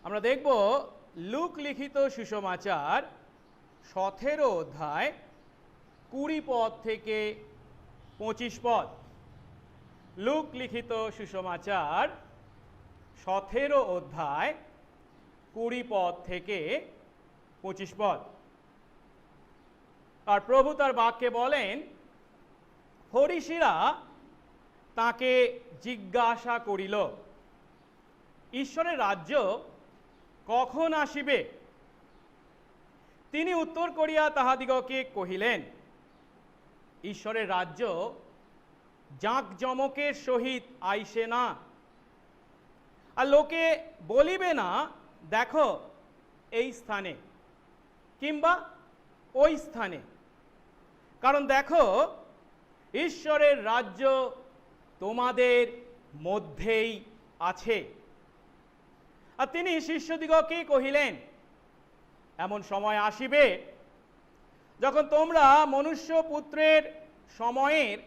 আমরা দেখব লুক লিখিত সুসমাচার 17 অধ্যায় 20 পদ থেকে 25 পদ। লুক লিখিত সুসমাচার 17 অধ্যায় 20 পদ থেকে 25 পদ। আর প্রভু তার বাক্যে বলেন, ফরিসীরা তাকে জিজ্ঞাসা করিল, ঈশ্বরের রাজ্য কখন আসিবে? তিনি উত্তর করিয়া তাহাদিগকে কহিলেন, ঈশ্বরের রাজ্য জাঁকজমকের সহিত আইসে না, আর লোকে বলিবে না, দেখো এই স্থানে কিংবা ওই স্থানে। কারণ দেখো, ঈশ্বরের রাজ্য তোমাদের মধ্যেই আছে। আর তিনি শিষ্যদিগকে কহিলেন, এমন সময় আসিবে যখন তোমরা মনুষ্যপুত্রের সময়ের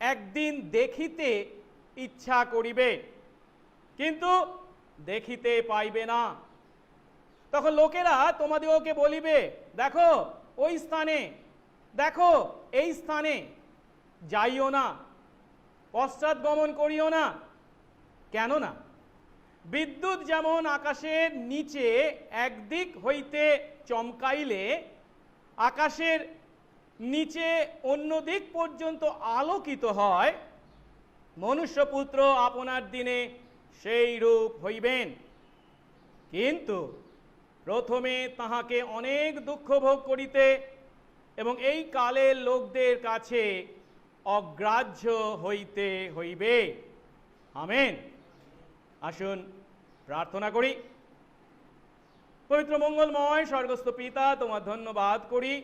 একদিন দেখিতে ইচ্ছা করিবে, কিন্তু দেখিতে পাইবে না। তখন লোকেরা তোমাদিগকে বলিবে, দেখো ওই স্থানে, দেখো এই স্থানে, যাইও না, পশ্চাৎগমন করিও না। কেননা বিদ্যুৎ যেমন আকাশের নিচে একদিক হইতে চমকাইলে আকাশের নিচে অন্য দিক পর্যন্ত আলোকিত হয়, মনুষ্যপুত্র আপনার দিনে সেই রূপ হইবেন। কিন্তু প্রথমে তাহাকে অনেক দুঃখ ভোগ করিতে এবং এই কালের লোকদের কাছে অগ্রাহ্য হইতে হইবে। আমেন। আসুন প্রার্থনা করি। পবিত্র মঙ্গলময় স্বর্গস্থ পিতা, তোমার ধন্যবাদ করি,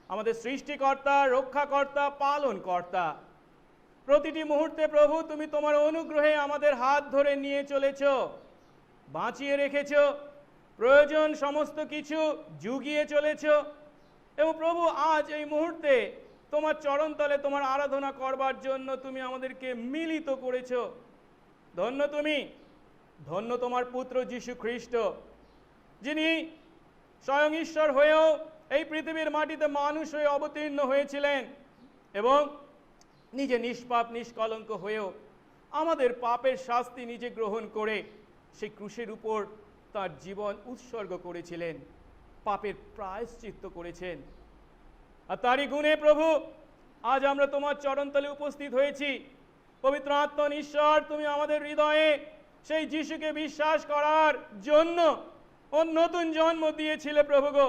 আমাদের সৃষ্টিকর্তা, রক্ষাকর্তা, পালনকর্তা। প্রতিটি মুহূর্তে প্রভু তুমি তোমার অনুগ্রহে আমাদের হাত ধরে নিয়ে চলেছ, বাঁচিয়ে রেখেছ, প্রয়োজন সমস্ত কিছু জুগিয়ে চলেছ। এবং প্রভু আজ এই মুহূর্তে তোমার চরণতলে তোমার আরাধনা করবার জন্য তুমি আমাদেরকে মিলিত করেছ। ধন্য তুমি, ধন্য তোমার পুত্র যীশু খ্রিস্ট, যিনি স্বয়ং ঈশ্বর হয়েও এই পৃথিবীর মাটিতে মানুষ হয়ে অবতীর্ণ হয়েছিলেন এবং নিজে নিষ্পাপ নিষ্কলঙ্ক হয়েও আমাদের পাপের শাস্তি নিজে গ্রহণ করে সেই ক্রুশের উপর তার জীবন উৎসর্গ করেছিলেন, পাপের প্রায়শ্চিত্ত করেছেন। আর তারই গুণে প্রভু আজ আমরা তোমার চরণতলে উপস্থিত হয়েছি। পবিত্র আত্মা ঈশ্বর, তুমি আমাদের হৃদয়ে সেই যিশুকে বিশ্বাস করার জন্য নতুন জন্ম দিয়েছিলে প্রভু গো।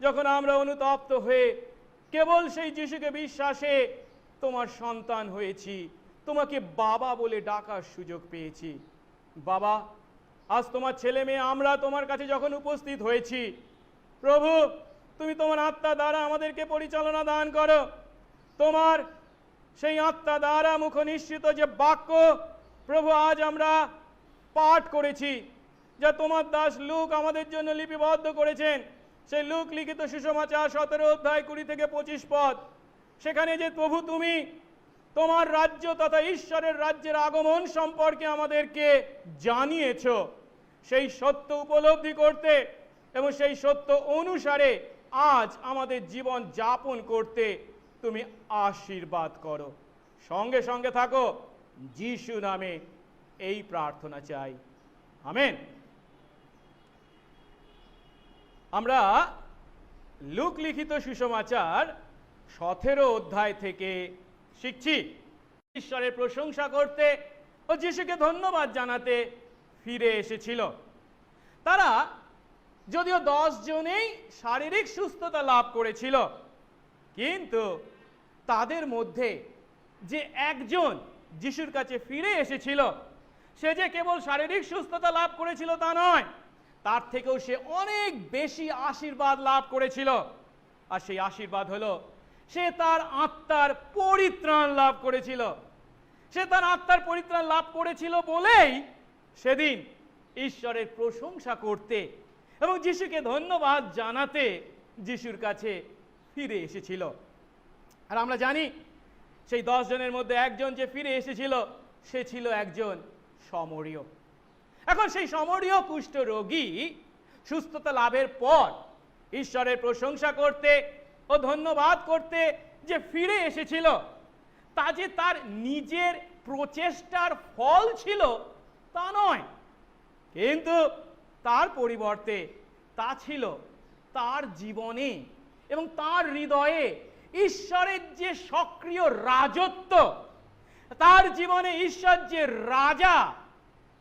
যখন আমরা অনুতপ্ত হয়ে কেবল সেই যিশুকে বিশ্বাসে তোমার সন্তান হয়েছি, তোমাকে বাবা বলে ডাকার সুযোগ পেয়েছি। বাবা, আজ তোমার ছেলে মেয়ে আমরা তোমার কাছে যখন উপস্থিত হয়েছি, প্রভু তুমি তোমার আত্মা দ্বারা আমাদেরকে পরিচালনা দান করো। তোমার সেই আত্মা দ্বারা মুখ নিশ্চিত যে বাক্য প্রভু আজ আমরা পাঠ করেছি, যা তোমার দাস লুক আমাদের জন্য লিপিবদ্ধ করেছেন, সেই লুক লিখিত সুসমাচার 17 অধ্যায় 20 থেকে 25 পদ, সেখানে যে প্রভু তুমি তোমার রাজ্য তথা ঈশ্বরের রাজ্যের আগমন সম্পর্কে আমাদেরকে জানিয়েছ, সেই সত্য উপলব্ধি করতে এবং সেই সত্য অনুসারে আজ আমাদের জীবন যাপন করতে তুমি আশীর্বাদ করো। সঙ্গে সঙ্গে থাকো, যিশু নামে এই প্রার্থনা চাই, আমেন। আমরা লুক লিখিত সুসমাচার 17 অধ্যায় থেকে শিখছি ঈশ্বরের প্রশংসা করতে ও যিশুকে ধন্যবাদ জানাতে ফিরে এসেছিল। তারা যদিও 10 জনেই শারীরিক সুস্থতা লাভ করেছিল, কিন্তু তাদের মধ্যে যে একজন যিশুর কাছে ফিরে এসেছিল, সে যে কেবল শারীরিক সুস্থতা লাভ করেছিল তা নয়, তার থেকেও সে অনেক বেশি আশীর্বাদ লাভ করেছিল। আর সেই আশীর্বাদ হলো, সে তার আত্মার পরিত্রাণ লাভ করেছিল। সে তার আত্মার পরিত্রাণ লাভ করেছিল বলেই সেদিন ঈশ্বরের প্রশংসা করতে এবং যিশুকে ধন্যবাদ জানাতে যিশুর কাছে ফিরে এসেছিল। আর আমরা জানি সেই 10 জনের মধ্যে একজন যে ফিরে এসেছিল, সে ছিল একজন সমরীয়। এখন সেই সমরীয় কুষ্ঠ রোগী সুস্থতা লাভের পর ঈশ্বরের প্রশংসা করতে ও ধন্যবাদ করতে যে ফিরে এসেছিল, তা যে তার নিজের প্রচেষ্টার ফল ছিল তা নয়, কিন্তু তার পরিবর্তে তা ছিল তার জীবনে এবং তার হৃদয়ে ঈশ্বরের যে সক্রিয় রাজত্ব, তার জীবনে ঈশ্বর যে রাজা,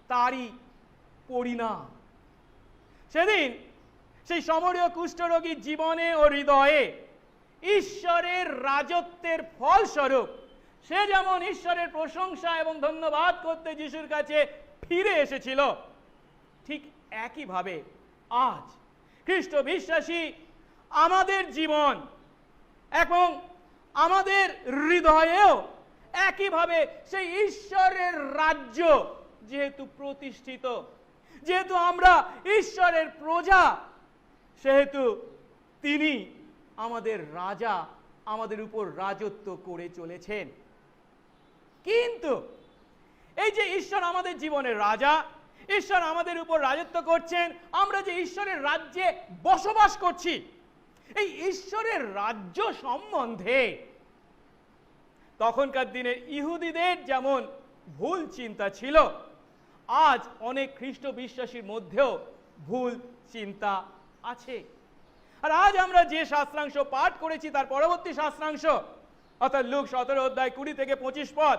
তারই পরিণাম। সেদিন সেই সমরীয় কুষ্ঠরোগীর জীবনে ও হৃদয়ে ঈশ্বরের রাজত্বের ফলস্বরূপ সে যেমন ঈশ্বরের প্রশংসা এবং ধন্যবাদ করতে যিশুর কাছে ফিরে এসেছিল, ঠিক একইভাবে আজ খ্রিস্ট বিশ্বাসী আমাদের জীবন এবং আমাদের হৃদয়েও একইভাবে সেই ঈশ্বরের রাজ্য যেহেতু প্রতিষ্ঠিত, যেহেতু আমরা ঈশ্বরের প্রজা, সেহেতু তিনি আমাদের রাজা, আমাদের উপর রাজত্ব করে চলেছেন। কিন্তু এই যে ঈশ্বর আমাদের জীবনের রাজা, ঈশ্বর আমাদের উপর রাজত্ব করছেন, আমরা যে ঈশ্বরের রাজ্যে বসবাস করছি, এই ঈশ্বরের রাজ্য সম্বন্ধে তখনকার দিনের ইহুদিদের যেমন ভুল চিন্তা ছিল, আজ অনেক খ্রিস্ট বিশ্বাসীর মধ্যেও ভুল চিন্তা আছে। আর আজ আমরা যে শাস্ত্রাংশ পাঠ করেছি তার পরবর্তী শাস্ত্রাংশ অর্থাৎ লুক 17 অধ্যায় 20 থেকে 25 পদ,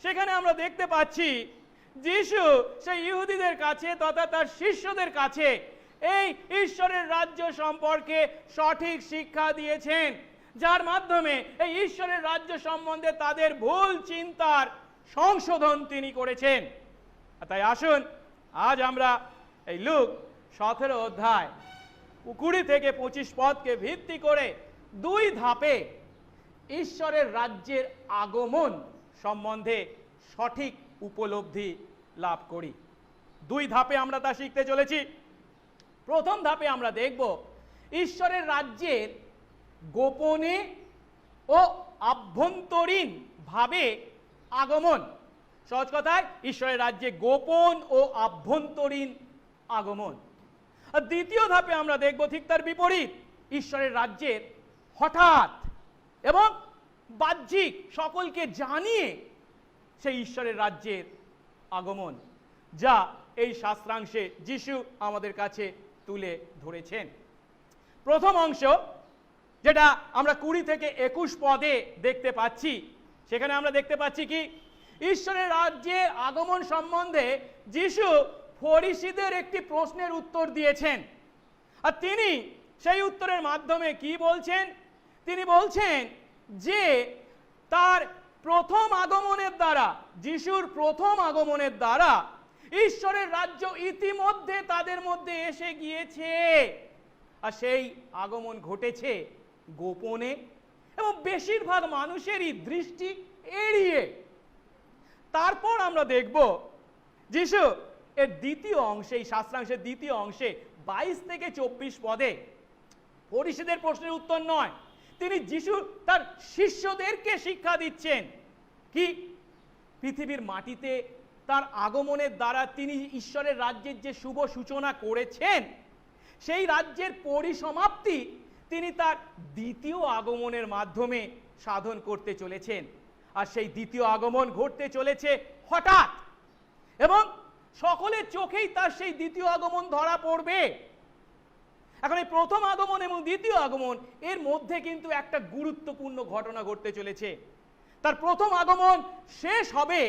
সেখানে আমরা দেখতে পাচ্ছি যিশু সেই ইহুদিদের কাছে তথা তার শিষ্যদের কাছে এই ঈশ্বরের রাজ্য সম্পর্কে সঠিক শিক্ষা দিয়েছেন, যার মাধ্যমে এই ঈশ্বরের রাজ্য সম্বন্ধে তাদের ভুল চিন্তার সংশোধন তিনি করেছেন। তাই আসুন আজ আমরা এই লুক 17 অধ্যায় 20 থেকে 25 পদকে ভিত্তি করে দুই ধাপে ঈশ্বরের রাজ্যের আগমন সম্বন্ধে সঠিক উপলব্ধি লাভ করি। দুই ধাপে আমরা তা শিখতে চলেছি। প্রথম ধাপে আমরা দেখব ঈশ্বরের রাজ্যের গোপনে ও আভ্যন্তরীণ ভাবে আগমন। সহজ কথায় ঈশ্বরের রাজ্যে গোপন ও আভ্যন্তরীণ আগমন। আর দ্বিতীয় ধাপে আমরা দেখব ঠিক তার বিপরীত, ঈশ্বরের রাজ্যের হঠাৎ এবং বাহ্যিক সকলকে জানিয়ে সেই ঈশ্বরের রাজ্যের আগমন, যা এই শাস্ত্রাংশে যিশু আমাদের কাছে তুলে ধরেছেন। প্রথম অংশ যেটা আমরা 20 থেকে 21 পদে দেখতে পাচ্ছি, সেখানে আমরা দেখতে পাচ্ছি কি ঈশ্বরের রাজ্যে আগমন সম্বন্ধে যিশু ফরিসীদের একটি প্রশ্নের উত্তর দিয়েছেন। আর তিনি সেই উত্তরের মাধ্যমে কি বলছেন? তিনি বলছেন যে তার প্রথম আগমনের দ্বারা, যিশুর প্রথম আগমনের দ্বারা ঈশ্বরের রাজ্য ইতিমধ্যে তাদের মধ্যে এসে গিয়েছে, আর সেই আগমন ঘটেছে গোপনে এবং বেশিরভাগ মানুষেরই দৃষ্টি এড়িয়ে। তারপর আমরা দেখব যিশু এর দ্বিতীয় অংশে, এই শাস্ত্রাংশের দ্বিতীয় অংশে 22 থেকে 24 পদে ফরিসীদের প্রশ্নের উত্তর নয়, তিনি যিশু তার শিষ্যদেরকে শিক্ষা দিচ্ছেন কি পৃথিবীর মাটিতে তার আগমনের দ্বারা তিনি ঈশ্বরের রাজ্যের যে শুভ সূচনা করেছেন, সেই রাজ্যের পরিসমাপ্তি তিনি তার দ্বিতীয় আগমনের মাধ্যমে সাধন করতে চলেছেন। আর সেই দ্বিতীয় আগমন ঘটতে চলেছে হঠাৎ, এবং সকলের চোখেই তার সেই দ্বিতীয় আগমন ধরা পড়বে। এখন এই প্রথম আগমন এবং দ্বিতীয় আগমন এর মধ্যে কিন্তু একটা গুরুত্বপূর্ণ ঘটনা ঘটতে চলেছে। তার প্রথম আগমন শেষ হবে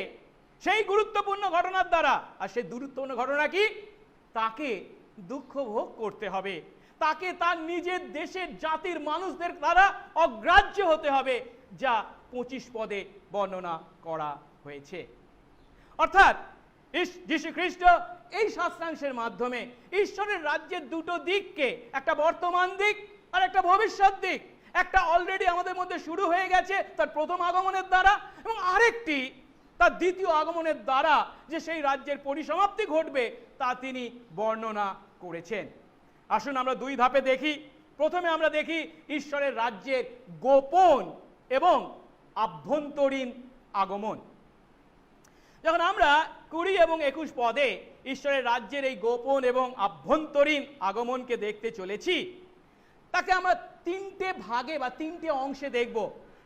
সেই গুরুত্বপূর্ণ ঘটনার দ্বারা। আর সেই গুরুত্বপূর্ণ ঘটনা কি? তাকে দুঃখ ভোগ করতে হবে, তাকে তার নিজের দেশের জাতির মানুষদের দ্বারা অগ্রাহ্য হতে হবে, যা 25 পদে বর্ণনা করা হয়েছে। অর্থাৎ যীশু খ্রিস্ট এই শাস্ত্রাংশের মাধ্যমে ঈশ্বরের রাজ্যের দুটো দিককে, একটা বর্তমান দিক আর একটা ভবিষ্যৎ দিক, একটা অলরেডি আমাদের মধ্যে শুরু হয়ে গেছে তার প্রথম আগমনের দ্বারা, এবং আরেকটি তার দ্বিতীয় আগমনের দ্বারা যে সেই রাজ্যের পরিসমাপ্তি ঘটবে, তা তিনি বর্ণনা করেছেন। আসুন আমরা দুই ধাপে দেখি। প্রথমে আমরা দেখি ঈশ্বরের রাজ্যের গোপন এবং আভ্যন্তরীণ আগমন। যখন আমরা 20 এবং 21 পদে ঈশ্বরের রাজ্যের এই গোপন এবং আভ্যন্তরীণ আগমনকে দেখতে চলেছি, তাকে আমরা তিনটে ভাগে বা তিনটে অংশে দেখব।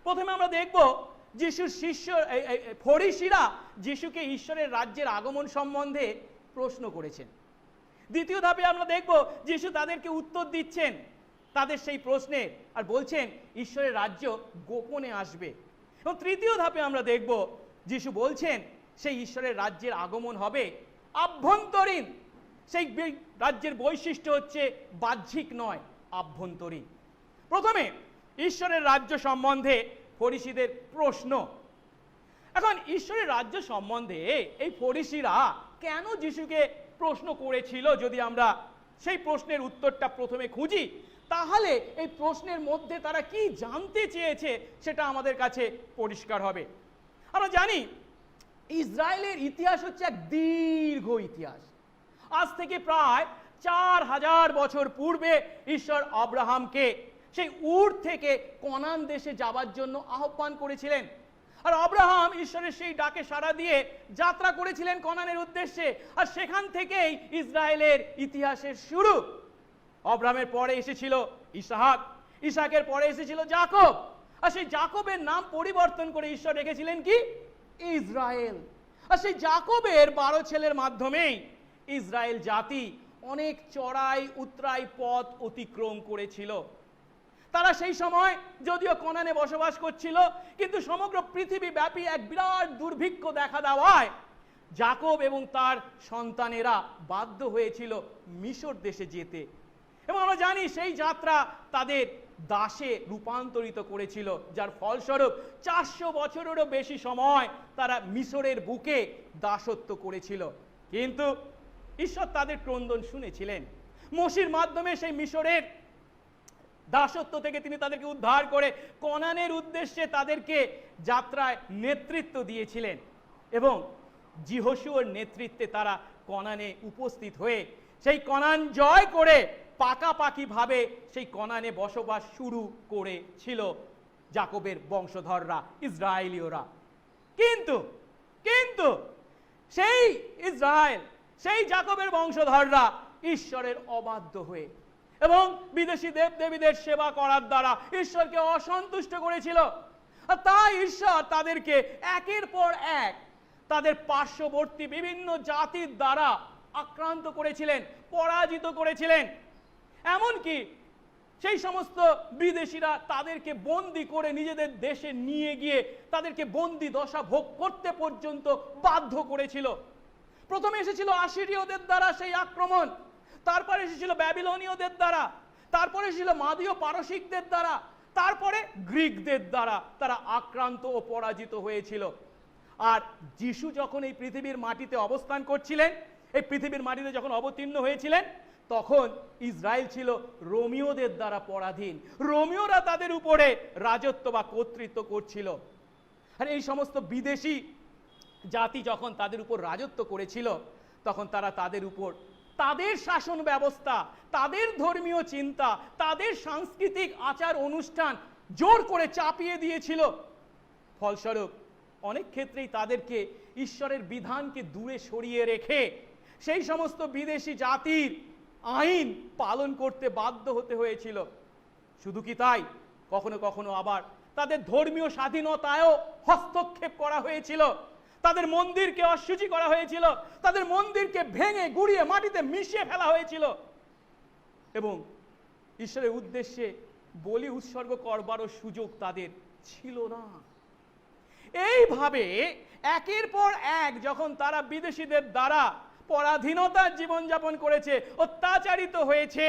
প্রথমে আমরা দেখব যিশুর শিষ্য ফরিসিরা যিশুকে ঈশ্বরের রাজ্যের আগমন সম্বন্ধে প্রশ্ন করেছেন। দ্বিতীয় ধাপে আমরা দেখব যিশু তাদেরকে উত্তর দিচ্ছেন তাদের সেই প্রশ্নে, আর বলছেন ঈশ্বরের রাজ্য গোপনে আসবে। এবং তৃতীয় ধাপে আমরা দেখব যিশু বলছেন সেই ঈশ্বরের রাজ্যের আগমন হবে আভ্যন্তরীণ। সেই রাজ্যের বৈশিষ্ট্য হচ্ছে বাহ্যিক নয়, আভ্যন্তরীণ। প্রথমে ঈশ্বরের রাজ্য সম্বন্ধে ফরিসিদের প্রশ্ন। এখন ঈশ্বরের রাজ্য সম্বন্ধে এই ফরিসিরা কেন যিশুকে প্রশ্ন করেছিল, যদি আমরা সেই প্রশ্নের উত্তরটা প্রথমে খুঁজি, তাহলে এই প্রশ্নের মধ্যে তারা কি জানতে চেয়েছে সেটা আমাদের কাছে পরিষ্কার হবে। আমরা জানি ইসরায়েলের ইতিহাস হচ্ছে এক দীর্ঘ ইতিহাস। আজ থেকে প্রায় 4000 বছর পূর্বে ঈশ্বর আব্রাহামকে সেই উর থেকে কনান দেশে যাবার জন্য আহ্বান করেছিলেন, আর আব্রাহাম ঈশ্বরের সেই ডাকে সাড়া দিয়ে যাত্রা করেছিলেন কনানের উদ্দেশ্যে। আর সেখান থেকেই ইসরায়েলের ইতিহাসের শুরু। আব্রাহামের পরে এসেছিল ইসহাক, ইসহাকের পরে এসেছিল যাকব, আর সেই যাকবের নাম পরিবর্তন করে ঈশ্বর রেখেছিলেন কি? ইসরায়েল। আর সেই যাকবের 12 ছেলের মাধ্যমেই ইসরায়েল জাতি অনেক চড়াই উতরাই পথ অতিক্রম করেছিল। তারা সেই সময় যদিও কনানে বসবাস করছিল, কিন্তু সমগ্র পৃথিবী ব্যাপী এক বিরাট দুর্ভিক্ষ দেখা দেওয়ায় যাকব এবং তার সন্তানেরা বাধ্য হয়েছিল মিশর দেশে যেতে। এবং আমরা জানি সেই যাত্রা তাদের দাসে রূপান্তরিত করেছিল, যার ফলস্বরূপ 400 বছরেরও বেশি সময় তারা মিশরের বুকে দাসত্ব করেছিল। কিন্তু ঈশ্বর তাদের ক্রন্দন শুনেছিলেন। মোশির মাধ্যমে সেই মিশরের দাসত্ব থেকে তিনি তাদেরকে উদ্ধার করে কনানের উদ্দেশ্যে তাদেরকে যাত্রায় নেতৃত্ব দিয়েছিলেন। এবং যিহোশুয়ার নেতৃত্বে তারা কনানে উপস্থিত হয়ে সেই কনান জয় করে পাকাপাকিভাবে সেই কনানে বসবাস শুরু করেছিল যাকবের বংশধররা, ইসরায়েলীয়রা। কিন্তু কিন্তু সেই ইসরায়েল, সেই যাকবের বংশধররা ঈশ্বরের অবাধ্য হয়ে এবং বিদেশি দেবদেবীদের সেবা করার দ্বারা ঈশ্বরকে অসন্তুষ্ট করেছিল। আর তাই ঈশ্বর তাদেরকে একের পর এক তাদের পার্শ্ববর্তী বিভিন্ন জাতির দ্বারা আক্রান্ত করেছিলেন, পরাজিত করেছিলেন। এমনকি সেই সমস্ত বিদেশিরা তাদেরকে বন্দি করে নিজেদের দেশে নিয়ে গিয়ে তাদেরকে বন্দি দশা ভোগ করতে পর্যন্ত বাধ্য করেছিল। প্রথমে এসেছিল আশিরীয়দের দ্বারা সেই আক্রমণ, তারপরে এসেছিল ব্যাবিলনীয়দের দ্বারা, তারপরে এসেছিল মাদীয় পারসিকদের দ্বারা, তারপরে গ্রিকদের দ্বারা তারা আক্রান্ত ও পরাজিত হয়েছিল। আর যিশু যখন এই পৃথিবীর মাটিতে অবস্থান করছিলেন, এই পৃথিবীর মাটিতে যখন অবতীর্ণ হয়েছিলেন, তখন ইসরায়েল ছিল রোমীয়দের দ্বারা পরাধীন। রোমীয়রা তাদের উপরে রাজত্ব বা কর্তৃত্ব করছিল। আর এই সমস্ত বিদেশি জাতি যখন তাদের উপর রাজত্ব করেছিল, তখন তারা তাদের উপর তাদের শাসন ব্যবস্থা, তাদের ধর্মীয় চিন্তা, তাদের সাংস্কৃতিক আচার অনুষ্ঠান জোর করে চাপিয়ে দিয়েছিল। ফলস্বরূপ অনেক ক্ষেত্রেই তাদেরকে ঈশ্বরের বিধানকে দূরে সরিয়ে রেখে সেই সমস্ত বিদেশি জাতির আইন পালন করতে বাধ্য হতে হয়েছিল। শুধু কি তাই, কখনো কখনো আবার তাদের ধর্মীয় স্বাধীনতায়ও হস্তক্ষেপ করা হয়েছিল। তাদের মন্দিরকে অশুচি করা হয়েছিল, তাদের মন্দিরকে ভেঙে গুড়িয়ে মাটিতে মিশিয়ে ফেলা হয়েছিল এবং ঈশ্বরের উদ্দেশ্যে বলি উৎসর্গ করবারও সুযোগ তাদের ছিল না। এইভাবে একের পর এক যখন তারা বিদেশিদের দ্বারা পরাধীনতার জীবনযাপন করেছে, অত্যাচারিত হয়েছে,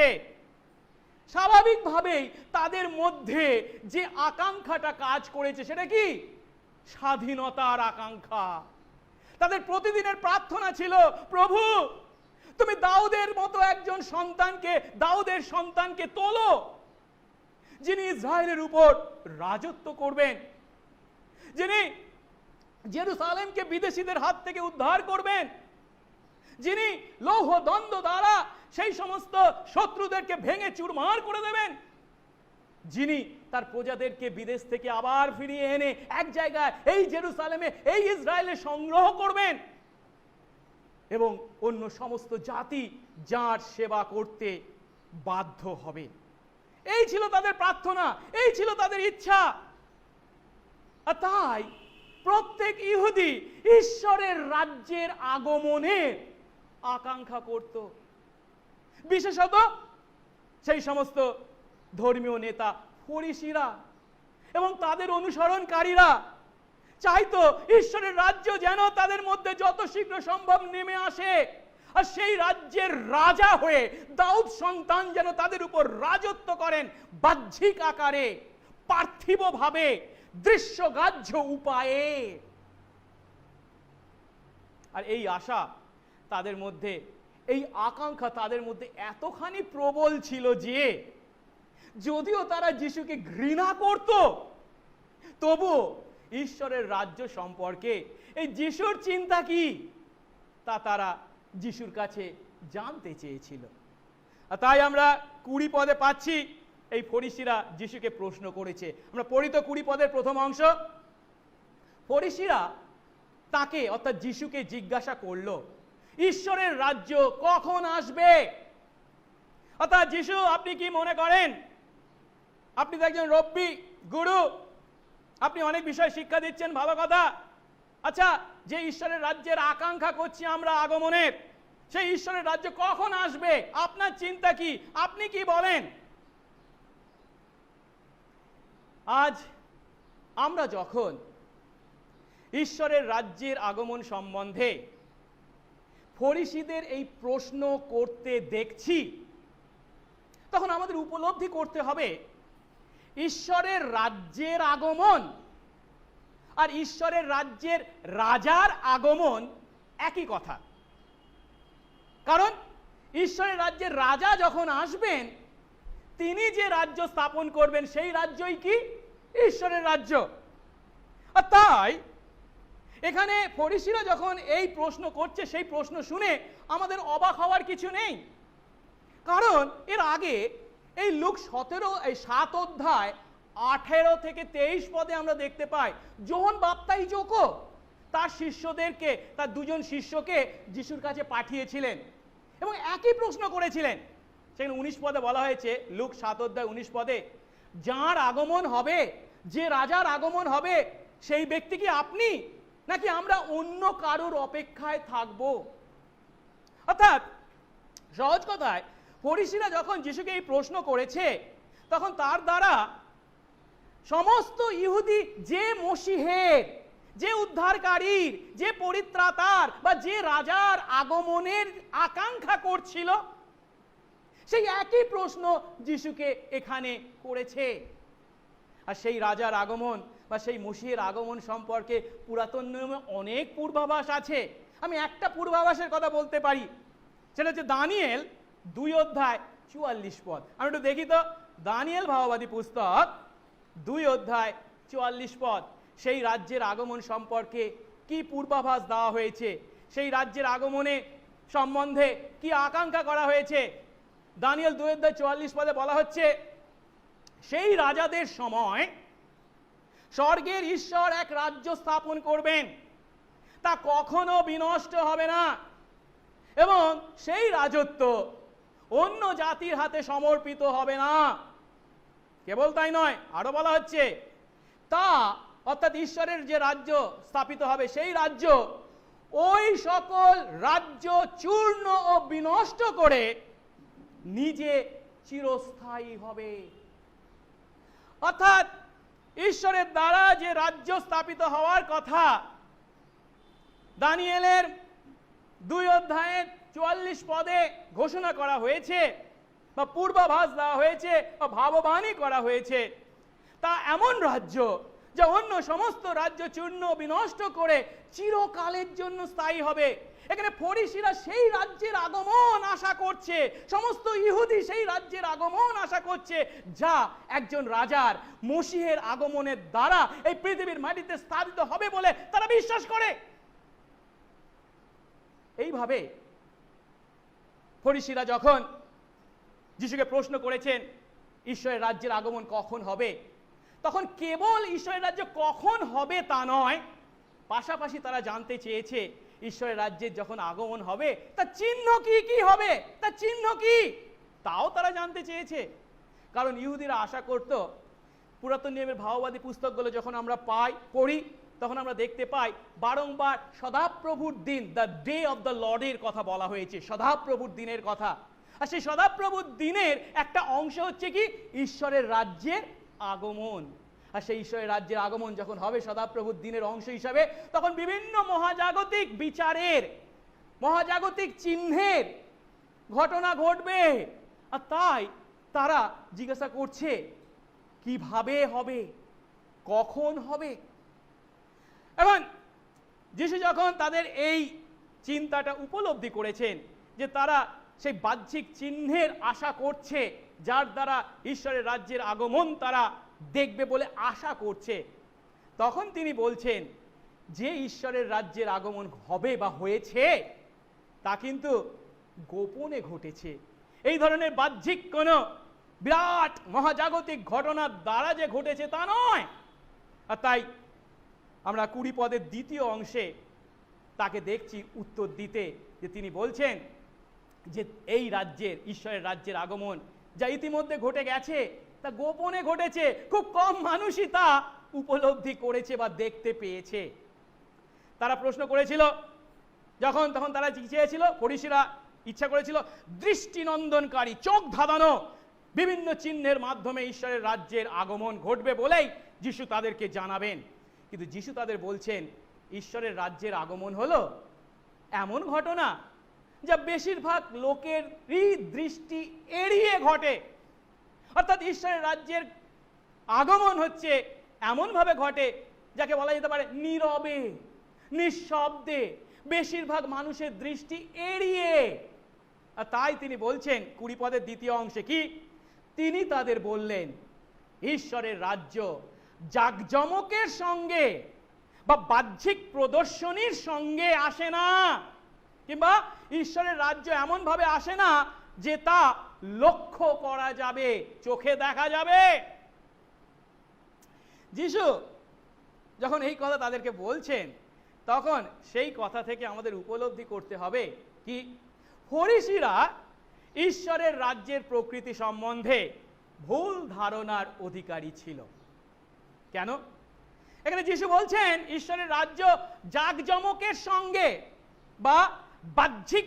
স্বাভাবিকভাবেই তাদের মধ্যে যে আকাঙ্ক্ষাটা কাজ করেছে সেটা কি? স্বাধীনতার আকাঙ্ক্ষা। তাদের প্রতিদিনের প্রার্থনা ছিল, প্রভু তুমি দাউদের মতো একজন সন্তানকে, দাউদের সন্তানকে তোলো, যিনি ইসরায়েলের উপর রাজত্ব করবেন, যিনি জেরুসালেমকে বিদেশিদের হাত থেকে উদ্ধার করবেন, যিনি লৌহ দণ্ড দ্বারা সেই সমস্ত শত্রুদেরকে ভেঙে চুরমার করে দেবেন। যিনি তার প্রজাদেরকে বিদেশ থেকে আবার ফিরিয়ে এনে এক জায়গায় এই জেরুসালেমে, এই ইসরায়েলে সংগ্রহ করবেন এবং অন্য সমস্ত জাতি যার সেবা করতে বাধ্য হবে। এই ছিল তাদের প্রার্থনা, এই ছিল তাদের ইচ্ছা। আর তাই প্রত্যেক ইহুদি ঈশ্বরের রাজ্যের আগমনের আকাঙ্ক্ষা করত। বিশেষত সেই সমস্ত ধর্মীয় নেতা ফরিসিরা এবং তাদের অনুসরণকারীরা চাইতো ঈশ্বরের রাজ্য যেন তাদের মধ্যে যত শীঘ্র সম্ভব নেমে আসে, আর সেই রাজ্যের রাজা হয়ে দাউদ সন্তান যেন তাদের উপর রাজত্ব করেন বাহ্যিক আকারে, পার্থিবভাবে, দৃশ্যগ্রাহ্য উপায়ে। আর এই আশা তাদের মধ্যে, এই আকাঙ্ক্ষা তাদের মধ্যে এতখানি প্রবল ছিল যে যদিও তারা যিশুকে ঘৃণা করত, তবু ঈশ্বরের রাজ্য সম্পর্কে এই যিশুর চিন্তা কি তা তারা যিশুর কাছে জানতে চেয়েছিল। আর তাই আমরা 20 পদে পাচ্ছি এই ফরিসিরা যিশুকে প্রশ্ন করেছে। আমরা পড়ি তো 20 পদের প্রথম অংশ। ফরিসিরা তাকে অর্থাৎ যিশুকে জিজ্ঞাসা করলো, ঈশ্বরের রাজ্য কখন আসবে? অর্থাৎ যিশু, আপনি কি মনে করেন? আপনি তো একজন রব্বি, গুরু, আপনি অনেক বিষয় শিক্ষা দিচ্ছেন, ভালো কথা। আচ্ছা, যে ঈশ্বরের রাজ্যের আকাঙ্ক্ষা করছি আমরা আগমনের, সেই ঈশ্বরের রাজ্য কখন আসবে? আপনার চিন্তা কি? আপনি কি বলেন? আজ আমরা যখন ঈশ্বরের রাজ্যের আগমন সম্বন্ধে ফরিসিদের এই প্রশ্ন করতে দেখছি, তখন আমাদের উপলব্ধি করতে হবে ঈশ্বরের রাজ্যের আগমন আর ঈশ্বরের রাজ্যের রাজার আগমন একই কথা। কারণ ঈশ্বরের রাজ্যের রাজা যখন আসবেন, তিনি যে রাজ্য স্থাপন করবেন সেই রাজ্যই কি ঈশ্বরের রাজ্য। আর তাই এখানে ফরিসিরা যখন এই প্রশ্ন করছে, সেই প্রশ্ন শুনে আমাদের অবাক হওয়ার কিছু নেই। কারণ এর আগে এই লুক 7 অধ্যায় 18 থেকে 23 পদে আমরা দেখতে পাই যোহন বাপ্তাইজকও তার শিষ্যদেরকে, তার 2 জন শিষ্যকে যিশুর কাছে পাঠিয়েছিলেন এবং একই প্রশ্ন করেছিলেন। সেখানে 19 পদে বলা হয়েছে, লুক 7 অধ্যায় 19 পদে, যার আগমন হবে, যে রাজার আগমন হবে, সেই ব্যক্তি কি আপনি, নাকি আমরা অন্য কারোর অপেক্ষায় থাকব? অর্থাৎ সহজ কথায় ফরিসিরা যখন যিশুকে এই প্রশ্ন করেছে, তখন তার দ্বারা সমস্ত ইহুদি যে মসিহের, যে উদ্ধারকারীর, যে পরিত্রাতার বা যে রাজার আগমনের আকাঙ্ক্ষা করছিল, সেই একই প্রশ্ন যিশুকে এখানে করেছে। আর সেই রাজার আগমন বা সেই মসিহের আগমন সম্পর্কে পুরাতন নিয়মে অনেক পূর্বাভাস আছে। আমি একটা পূর্বাভাসের কথা বলতে পারি, সেটা হচ্ছে দানিয়েল 2 অধ্যায় 44 পদ। আমি একটু দেখি তো, দানিয়েল ভাববাদী পুস্তক 2 অধ্যায় 44 পদ। সেই রাজ্যের আগমন সম্পর্কে কি পূর্বাভাস দেওয়া হয়েছে, সেই রাজ্যের আগমনে সম্বন্ধে কি আকাঙ্ক্ষা করা হয়েছে। দানিয়েল 2 অধ্যায় 44 পদে বলা হচ্ছে, সেই রাজাদের সময় স্বর্গের ঈশ্বর এক রাজ্য স্থাপন করবেন, তা কখনো বিনষ্ট হবে না, এবং সেই রাজত্ব অন্য জাতির হাতে সমর্পিত হবে না। কেবল তাই নয়, আরো বলা হচ্ছে, তা অর্থাৎ ঈশ্বরের যে রাজ্য স্থাপিত হবে, সেই রাজ্য ওই সকল রাজ্য চূর্ণ ও বিনষ্ট করে নিজে চিরস্থায়ী হবে। অর্থাৎ ঈশ্বরের দ্বারা যে রাজ্য স্থাপিত হওয়ার কথা দানিয়েলের 2 অধ্যায়ের 44 পদে ঘোষণা করা হয়েছে বা পূর্বাভাস দেওয়া হয়েছে বা ভাববাণী করা হয়েছে, তা এমন রাজ্য যা অন্য সমস্ত রাজ্য চূর্ণ বিনষ্ট করে চিরকালের জন্য স্থায়ী হবে। এখানে ফরিসিরা সেই রাজ্যের আগমন আশা করছে, সমস্ত ইহুদি সেই রাজ্যের আগমন আশা করছে, যা একজন রাজার, মসিহের আগমনের দ্বারা এই পৃথিবীর মাটিতে স্থাপিত হবে বলে তারা বিশ্বাস করে। এইভাবে ফরিসিরা যখন যিশুকে প্রশ্ন করেছেন, ঈশ্বরের রাজ্যের আগমন কখন হবে, তখন কেবল ঈশ্বরের রাজ্য কখন হবে তা নয়, পাশাপাশি তারা জানতে চেয়েছে ঈশ্বরের রাজ্যের যখন আগমন হবে তার চিহ্ন কি কি হবে, তার চিহ্ন কি, তাও তারা জানতে চেয়েছে। কারণ ইহুদিরা আশা করত, পুরাতন নিয়মের ভাববাদী পুস্তকগুলো যখন আমরা পড়ি তখন আমরা দেখতে পাই বারংবার সদাপ্রভুর দিন, দ্য ডে অফ দ্য লর্ডের কথা বলা হয়েছে, সদাপ্রভুর দিনের কথা। আর সেই সদাপ্রভুর দিনের একটা অংশ হচ্ছে কি ঈশ্বরের রাজ্যের আগমন। আর সেই ঈশ্বরের রাজ্যের আগমন যখন হবে সদাপ্রভুর দিনের অংশ হিসাবে, তখন বিভিন্ন মহাজাগতিক বিচারের, মহাজাগতিক চিহ্নের ঘটনা ঘটবে। আর তাই তারা জিজ্ঞাসা করছে কিভাবে হবে, কখন হবে। এখন যিশু যখন তাদের এই চিন্তাটা উপলব্ধি করেছেন যে তারা সেই বাহ্যিক চিহ্নের আশা করছে, যার দ্বারা ঈশ্বরের রাজ্যের আগমন তারা দেখবে বলে আশা করছে, তখন তিনি বলছেন যে ঈশ্বরের রাজ্যের আগমন হবে বা হয়েছে তা কিন্তু গোপনে ঘটেছে। এই ধরনের বাহ্যিক কোনো বিরাট মহাজাগতিক ঘটনার দ্বারা যে ঘটেছে তা নয়। আর তাই আমরা 20 পদের দ্বিতীয় অংশে তাকে দেখছি উত্তর দিতে, যে তিনি বলছেন যে এই রাজ্যের, ঈশ্বরের রাজ্যের আগমন যা ইতিমধ্যে ঘটে গেছে তা গোপনে ঘটেছে, খুব কম মানুষই তা উপলব্ধি করেছে বা দেখতে পেয়েছে। তারা প্রশ্ন করেছিল যখন, তখন তারা চেয়েছিল, ফরিসিরা ইচ্ছা করেছিল দৃষ্টিনন্দনকারী, চোখ ধাঁধানো বিভিন্ন চিহ্নের মাধ্যমে ঈশ্বরের রাজ্যের আগমন ঘটবে বলেই যিশু তাদেরকে জানাবেন। কিন্তু যিশু তাদের বলছেন ঈশ্বরের রাজ্যের আগমন হলো এমন ঘটনা যা বেশিরভাগ লোকেরই দৃষ্টি এড়িয়ে ঘটে। অর্থাৎ ঈশ্বরের রাজ্যের আগমন হচ্ছে এমনভাবে ঘটে যাকে বলা যেতে পারে নীরবে, নিঃশব্দে, বেশিরভাগ মানুষের দৃষ্টি এড়িয়ে। আর তাই তিনি বলছেন 20 পদের দ্বিতীয় অংশে কি, তিনি তাদের বললেন ঈশ্বরের রাজ্য জাঁকজমকের সঙ্গে বা বাহ্যিক প্রদর্শনীর সঙ্গে আসে না, কিংবা ঈশ্বরের রাজ্য এমন ভাবে আসে না যে তা লক্ষ্য করা যাবে, চোখে দেখা যাবে। যিশু যখন এই কথা তাদেরকে বলছেন তখন সেই কথা থেকে আমাদের উপলব্ধি করতে হবে কি, ফরিসিরা ঈশ্বরের রাজ্যের প্রকৃতি সম্বন্ধে ভুল ধারণার অধিকারী ছিল। কেন? এখানে যিশু বলছেন ঈশ্বরের রাজ্য জাঁকজমকের সঙ্গে বা বাহ্যিক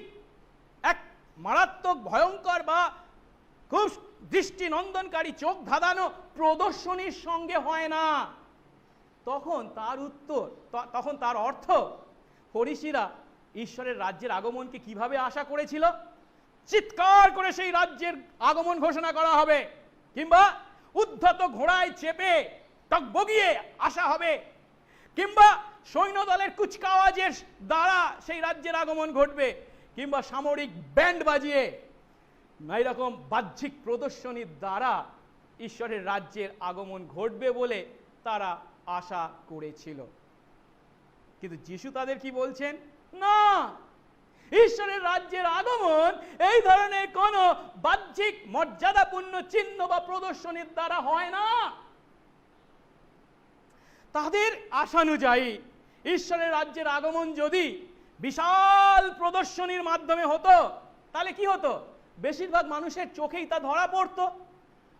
এক মারাত্মক ভয়ঙ্কর বা খুব দৃষ্টিনন্দনকারী চোখ ধাঁধানো প্রদর্শনীর সঙ্গে হয় না। তখন তার অর্থ ফরিসিরা ঈশ্বরের রাজ্যের আগমনকে কিভাবে আশা করেছিল? চিৎকার করে সেই রাজ্যের আগমন ঘোষণা করা হবে, কিংবা উদ্ধত ঘোড়ায় চেপে টগবগিয়ে আসা হবে, কিংবা সৈন্যদলের কুচকাওয়াজের দ্বারা সেই রাজ্যের আগমন ঘটবে, কিংবা সামরিক ব্যান্ড বাজিয়ে এইরকম বাহ্যিক প্রদর্শনীর দ্বারা ঈশ্বরের রাজ্যের আগমন ঘটবে বলে তারা আশা করেছিল। কিন্তু যিশু তাদের কি বলছেন? না, ঈশ্বরের রাজ্যের আগমন এই ধরনের কোন বাহ্যিক মর্যাদাপূর্ণ চিহ্ন বা প্রদর্শনীর দ্বারা হয় না। তাদের আশানুযায়ী ঈশ্বরের রাজ্যের আগমন যদি বিশাল প্রদর্শনীর মাধ্যমে হতো তাহলে কি হতো? বেশিরভাগ মানুষের চোখেই তা ধরা পড়তো।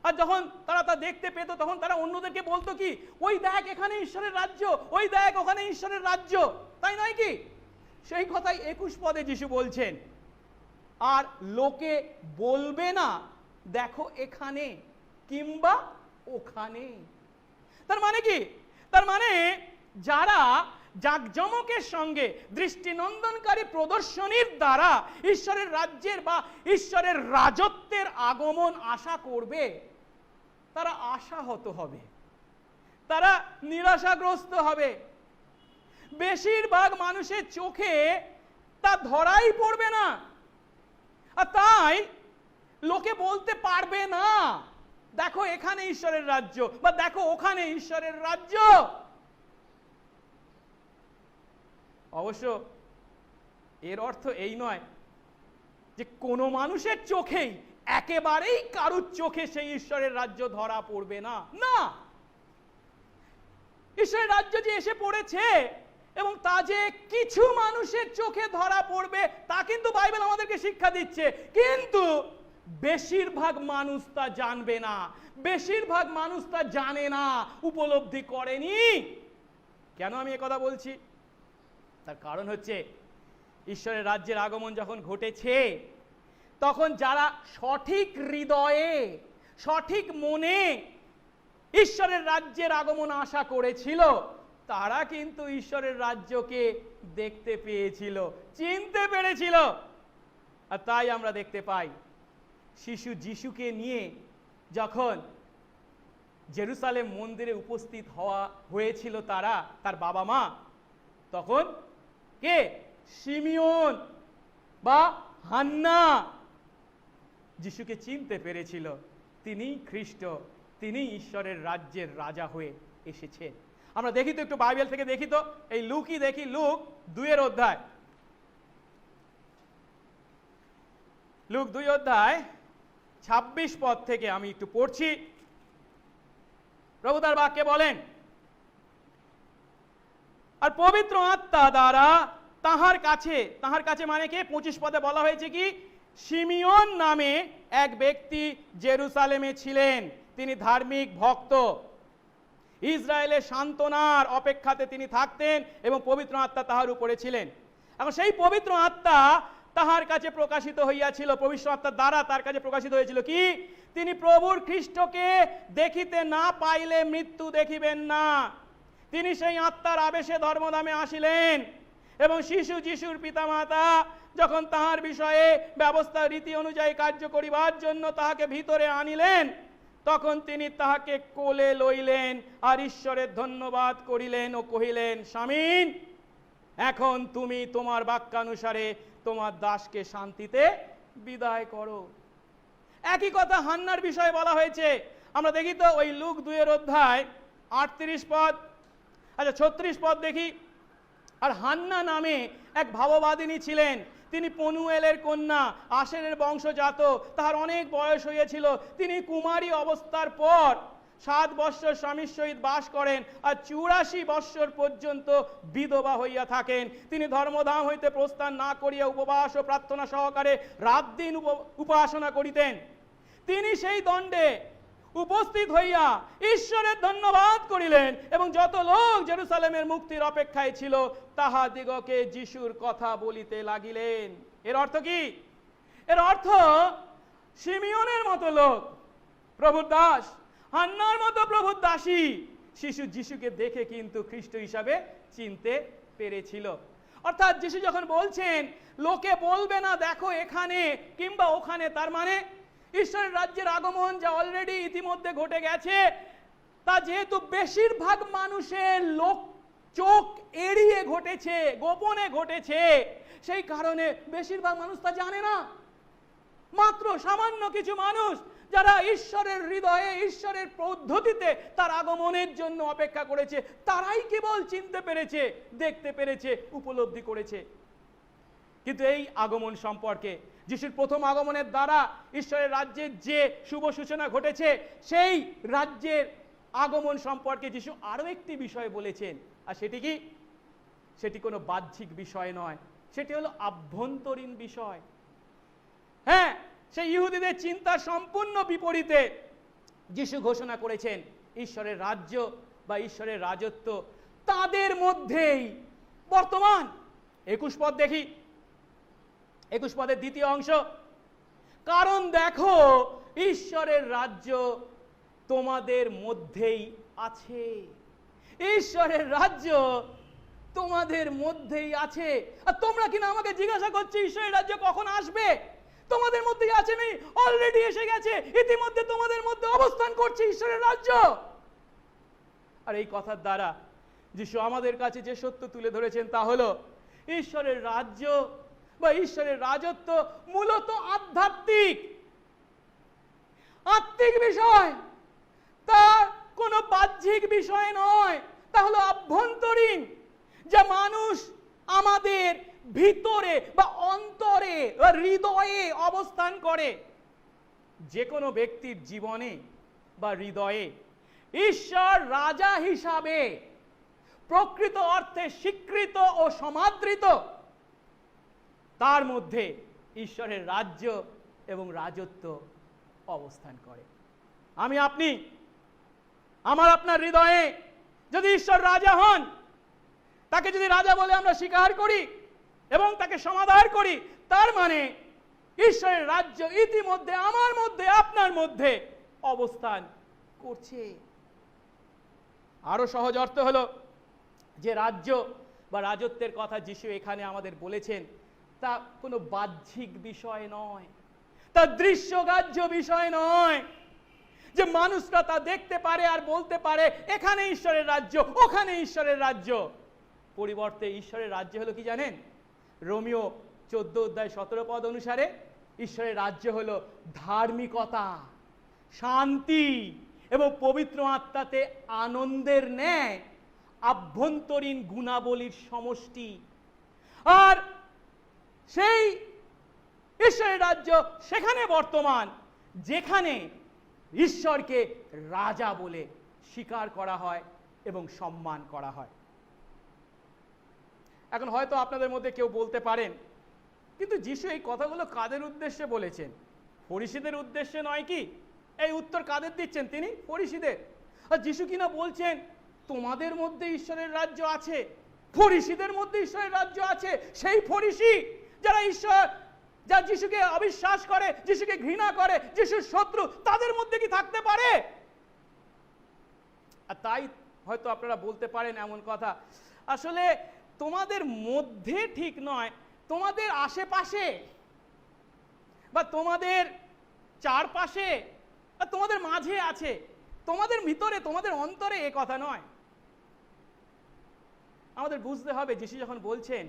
আর যখন তারা তা দেখতে পেত তখন তারা অন্যদেরকে বলতো কি, ওই দেখ এখানে ঈশ্বরের রাজ্য, ওই দেখ ওখানে ঈশ্বরের রাজ্য, তাই নয় কি? সেই কথাই 21 পদে যিশু বলছেন, আর লোকে বলবে না দেখো এখানে কিংবা ওখানে। তার মানে কি? তার মানে যারা জাঁকজমকের সঙ্গে দৃষ্টিনন্দনকারী প্রদর্শনীর দ্বারা ঈশ্বরের রাজ্যের বা ঈশ্বরের রাজত্বের আগমন আশা করবে, তারা আশাহত হবে, তারা নিরাশাগ্রস্ত হবে। বেশিরভাগ মানুষের চোখে তা ধরাই পড়বে না। আর তাই লোকে বলতে পারবে না দেখো এখানে ঈশ্বরের রাজ্য বা দেখো ওখানে ঈশ্বরের রাজ্য। অবশ্য এর অর্থ এই নয় যে কোনো মানুষের চোখেই একেবারেই কারুর চোখে সেই ঈশ্বরের রাজ্য ধরা পড়বে না। না, ঈশ্বরের রাজ্য যে এসে পড়েছে এবং তা যে কিছু মানুষের চোখে ধরা পড়বে তা কিন্তু বাইবেল আমাদেরকে শিক্ষা দিচ্ছে, কিন্তু বেশিরভাগ মানুষ তা জানবে না, বেশিরভাগ মানুষ তা জানে না, উপলব্ধি করেনি। কেন আমি কথা বলছি? তার কারণ হচ্ছে ঈশ্বরের রাজ্যের আগমন যখন ঘটেছে তখন যারা সঠিক হৃদয়ে সঠিক মনে ঈশ্বরের রাজ্যের আগমন আশা করেছিল তারা কিন্তু ঈশ্বরের রাজ্যকে দেখতে পেয়েছিল, চিনতে পেরেছিল। আর তাই আমরা দেখতে পাই শিশু যিশুকে নিয়ে যখন জেরুসালেম মন্দিরে উপস্থিত হয়েছিল তারা, তার বাবা মা, তখন কে? শিমিয়ন বা হান্না যিশুকে চিনতে পেরেছিল তিনিই খ্রিস্ট, তিনি ঈশ্বরের রাজ্যের রাজা হয়ে এসেছেন। আমরা দেখি তো একটু বাইবেল থেকে দেখি তো, এই লুকই দেখি, লুক 2 অধ্যায়, লুক 2 অধ্যায় 26 পদ থেকে আমি একটু পড়ছি। প্রভু তার বাক্যে বলেন, আর পবিত্র আত্মা দ্বারা তাহার কাছে মানে কে? 25 পদে বলা হয়েছে কি, শিমিয়ন নামে এক ব্যক্তি জেরুসালেমে ছিলেন, তিনি ধার্মিক ভক্ত, ইসরায়েলের সান্ত্বনার অপেক্ষাতে তিনি থাকতেন এবং পবিত্র আত্মা তাহার উপরে ছিলেন। এখন সেই পবিত্র আত্মা তাহার কাছে প্রকাশিত হইয়াছিল, পবিত্র আত্মার দ্বারা তার কাছে প্রকাশিত হয়েছিল কি, তিনি প্রভুর খ্রিস্টকে দেখিতে না পাইলে মৃত্যু দেখিবেন না। তিনি সেই আত্মার আবেশে ধর্মধামে আসিলেন এবং যিশুর পিতামাতা যখন তাহার বিষয়ে ব্যবস্থা রীতি অনুযায়ী কার্য করিবার জন্য তাহাকে ভিতরে আনিলেন, তখন তিনি তাহাকে কোলে লইলেন আর ঈশ্বরের ধন্যবাদ করিলেন ও কহিলেন, স্বামীন, এখন তুমি তোমার বাক্যানুসারে তোমার দাসকে শান্তিতে বিদায় করো। একই কথা হান্নার বিষয়ে বলা হয়েছে। আমরা দেখি তো ওই লুক 2 অধ্যায় 38 পদ, আচ্ছা 36 পদ দেখি। আর হান্না নামে এক ভাববাদিনী ছিলেন, তিনি পনুয়েলের কন্যা, আশেরের বংশজাত, তাহার অনেক বয়স হইয়াছিল। তিনি কুমারী অবস্থার পর 7 বৎসর স্বামীর সহিত বাস করেন আর 84 বৎসর পর্যন্ত বিধবা হইয়া থাকেন। তিনি ধর্মধাম হইতে প্রস্থান না করিয়া উপবাস ও প্রার্থনা সহকারে রাত দিন উপাসনা করিতেন। তিনি সেই দণ্ডে উপস্থিত হইয়া ঈশ্বরের ধন্যবাদ করিলেন এবং যত লোক জেরুসালেমের মুক্তির অপেক্ষায় ছিল তাহাদিগকে যিশুর কথা বলিতে লাগিলেন। এর অর্থ কি? এর অর্থ শিমিয়নের মতো লোক, প্রভুর দাস, হান্নার মতো প্রভুর দাসী যিশুকে দেখে কিন্তু খ্রিস্ট হিসাবে চিনতে পেরেছিল। অর্থাৎ যিশু যখন বলছেন লোকে বলবে না দেখো এখানে কিংবা ওখানে, তার মানে ঈশ্বরের রাজ্যের আগমন যা অলরেডি ইতিমধ্যে ঘটে গেছে তা যেহেতু বেশিরভাগ মানুষের চোখ এড়িয়ে ঘটেছে, গোপনে ঘটেছে, সেই কারণে বেশিরভাগ মানুষ তা জানে না। মাত্র সামান্য কিছু মানুষ যারা ঈশ্বরের হৃদয়ে ঈশ্বরের পদ্ধতিতে তার আগমনের জন্য অপেক্ষা করেছে তারাই কেবল চিনতে পেরেছে, দেখতে পেরেছে, উপলব্ধি করেছে। কিন্তু এই আগমন সম্পর্কে, যিশুর প্রথম আগমনের দ্বারা ঈশ্বরের রাজ্যের যে শুভ সূচনা ঘটেছে সেই রাজ্যের আগমন সম্পর্কে যিশু আরো একটি বিষয় বলেছেন। আর সেটি কি? সেটি কোনো বাহ্যিক বিষয় নয়, সেটি হলো আভ্যন্তরীণ বিষয়। হ্যাঁ, সেই ইহুদিদের চিন্তার সম্পূর্ণ বিপরীতে যিশু ঘোষণা করেছেন ঈশ্বরের রাজ্য বা ঈশ্বরের রাজত্ব তাদের মধ্যেই বর্তমান। 21 পদ দেখি, 21 পদের দ্বিতীয় অংশ, কারণ দেখো ঈশ্বরের রাজ্য তোমাদের মধ্যেই আছে। ঈশ্বরের রাজ্য তোমাদের মধ্যেই আছে। আর তোমরা কিনা আমাকে জিজ্ঞাসা করছো ঈশ্বরের রাজ্য কখন আসবে? তোমাদের মধ্যেই আছে, নেই, অলরেডি এসে গেছে, ইতিমধ্যে তোমাদের মধ্যে অবস্থান করছে ঈশ্বরের রাজ্য। আর এই কথার দ্বারা যিশু আমাদের কাছে যে সত্য তুলে ধরেছেন তা হলো ঈশ্বরের রাজ্য বা ঈশ্বরের রাজত্ব মূলত আধ্যাত্মিক, আত্মিক বিষয়, তা কোনো বাহ্যিক বিষয় নয়, তা হলো আভ্যন্তরীণ, যা মানুষ আমাদের ভিতরে বা অন্তরে বা হৃদয়ে অবস্থান করে। যে কোনো ব্যক্তির জীবনে বা হৃদয়ে ঈশ্বর রাজা হিসাবে প্রকৃত অর্থে স্বীকৃত ও সমাদৃত, তার মধ্যে ঈশ্বরের রাজ্য এবং রাজত্ব অবস্থান করে। আমি আপনি, আমার আপনার হৃদয়ে যদি ঈশ্বর রাজা হন, তাকে যদি রাজা বলে আমরা স্বীকার করি এবং তাকে সমাদর করি, তার মানে ঈশ্বরের রাজ্য ইতিমধ্যে আমার মধ্যে, আপনার মধ্যে অবস্থান করছে। আরো সহজ অর্থ হলো যে রাজ্য বা রাজত্বের কথা যিশু এখানে আমাদের বলেছেন, তা কোনো বাহ্যিক বিষয় নয়, তা দৃশ্যগ্রাহ্য বিষয় নয় যে মানুষরা তা দেখতে পারে আর বলতে পারে এখানে ঈশ্বরের রাজ্য, ওখানে ঈশ্বরের রাজ্য। পরিবর্তে ঈশ্বরের রাজ্য হলো কি জানেন? রোমিও 14:17 অনুসারে ঈশ্বরের রাজ্য হলো ধার্মিকতা, শান্তি এবং পবিত্র আত্মাতে আনন্দের ন্যায় আভ্যন্তরীণ গুণাবলীর সমষ্টি। আর সেই ঈশ্বরের রাজ্য সেখানে বর্তমান যেখানে ঈশ্বরকে রাজা বলে স্বীকার করা হয় এবং সম্মান করা হয়। এখন হয়তো আপনাদের মধ্যে কেউ বলতে পারেন, কিন্তু যিশু এই কথাগুলো কাদের উদ্দেশ্যে বলেছেন? ফরিসীদের উদ্দেশ্যে নয় কি? এই উত্তর কাদের দিচ্ছেন তিনি? ফরিসীদের। আর যিশু কিনা বলছেন তোমাদের মধ্যে ঈশ্বরের রাজ্য আছে, ফরিসীদের মধ্যে ঈশ্বরের রাজ্য আছে। সেই ফরিসী যারা যা যিশুকে অবিশ্বাস করে, যিশুকে ঘৃণা করে, যিশুর শত্রু, তাদের মধ্যে কি থাকতে পারে? আর তাই হয়তো আপনারা বলতে পারেন এমন কথা, আসলে তোমাদের মধ্যে ঠিক নয়, তোমাদের আশেপাশে বা তোমাদের চারপাশে বা তোমাদের মাঝে আছে, তোমাদের ভিতরে, তোমাদের অন্তরে, এ কথা নয়। আমাদের বুঝতে হবে যিশু যখন বলছেন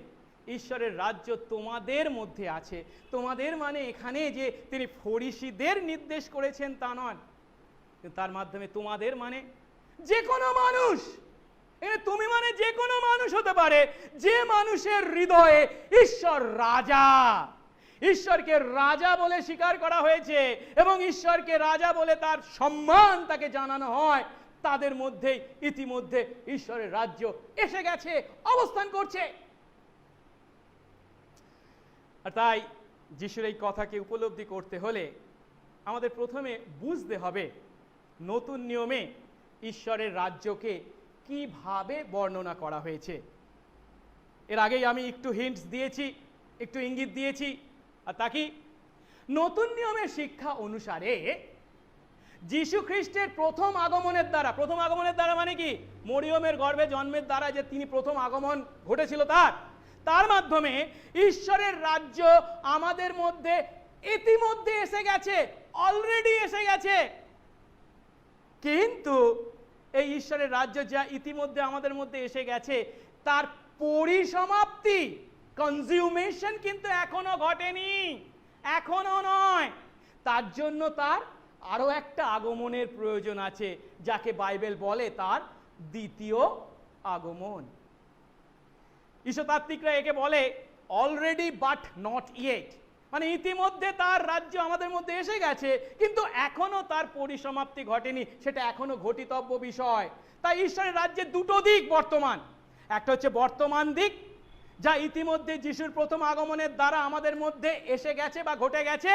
ঈশ্বরের রাজ্য তোমাদের মধ্যে আছে, তোমাদের মানে এখানে যে তিনি ফরিসীদের নির্দেশ করেছেন তা নয়, কিন্তু তার মাধ্যমে তোমাদের মানে যে কোনো মানুষ, তুমি মানে যে কোনো মানুষ হতে পারে, যে মানুষের হৃদয়ে ঈশ্বর রাজা, ঈশ্বরকে রাজা বলে স্বীকার করা হয়েছে এবং ঈশ্বরকে রাজা বলে তার সম্মান তাকে জানানো হয়, তাদের মধ্যে ইতিমধ্যে ঈশ্বরের রাজ্য এসে গেছে, অবস্থান করছে। আর তাই যিশুর এই কথাকে উপলব্ধি করতে হলে আমাদের প্রথমে বুঝতে হবে নতুন নিয়মে ঈশ্বরের রাজ্যকে কিভাবে বর্ণনা করা হয়েছে। এর আগেই আমি একটু হিন্টস দিয়েছি, একটু ইঙ্গিত দিয়েছি। আর তা কি? নতুন নিয়মের শিক্ষা অনুসারে যীশু খ্রিস্টের প্রথম আগমনের দ্বারা মানে কি? মরিয়মের গর্ভে জন্মের দ্বারা যে তিনি প্রথম আগমন ঘটেছিল, তার মাধ্যমে ঈশ্বরের রাজ্য আমাদের মধ্যে ইতিমধ্যে এসে গেছে, অলরেডি এসে গেছে। কিন্তু এই ঈশ্বরের রাজ্য যা ইতিমধ্যে আমাদের মধ্যে এসে গেছে, তার পরিসমাপ্তি, কনজিউমেশন কিন্তু এখনো ঘটেনি, এখনো নয়। তার জন্য তার আরো একটা আগমনের প্রয়োজন আছে, যাকে বাইবেল বলে তার দ্বিতীয় আগমন। ঈশ্বরতাত্ত্বিকরা একে বলে অলরেডি বাট নট ইয়েট, মানে ইতিমধ্যে তার রাজ্য আমাদের মধ্যে এসে গেছে কিন্তু এখনো তার পরিসমাপ্তি ঘটেনি, সেটা এখনো ঘটিতব্য বিষয়। তাই ঈশ্বরের রাজ্যের দুটো দিক বর্তমান, একটা হচ্ছে বর্তমান দিক যা ইতিমধ্যে যিশুর প্রথম আগমনের দ্বারা আমাদের মধ্যে এসে গেছে বা ঘটে গেছে,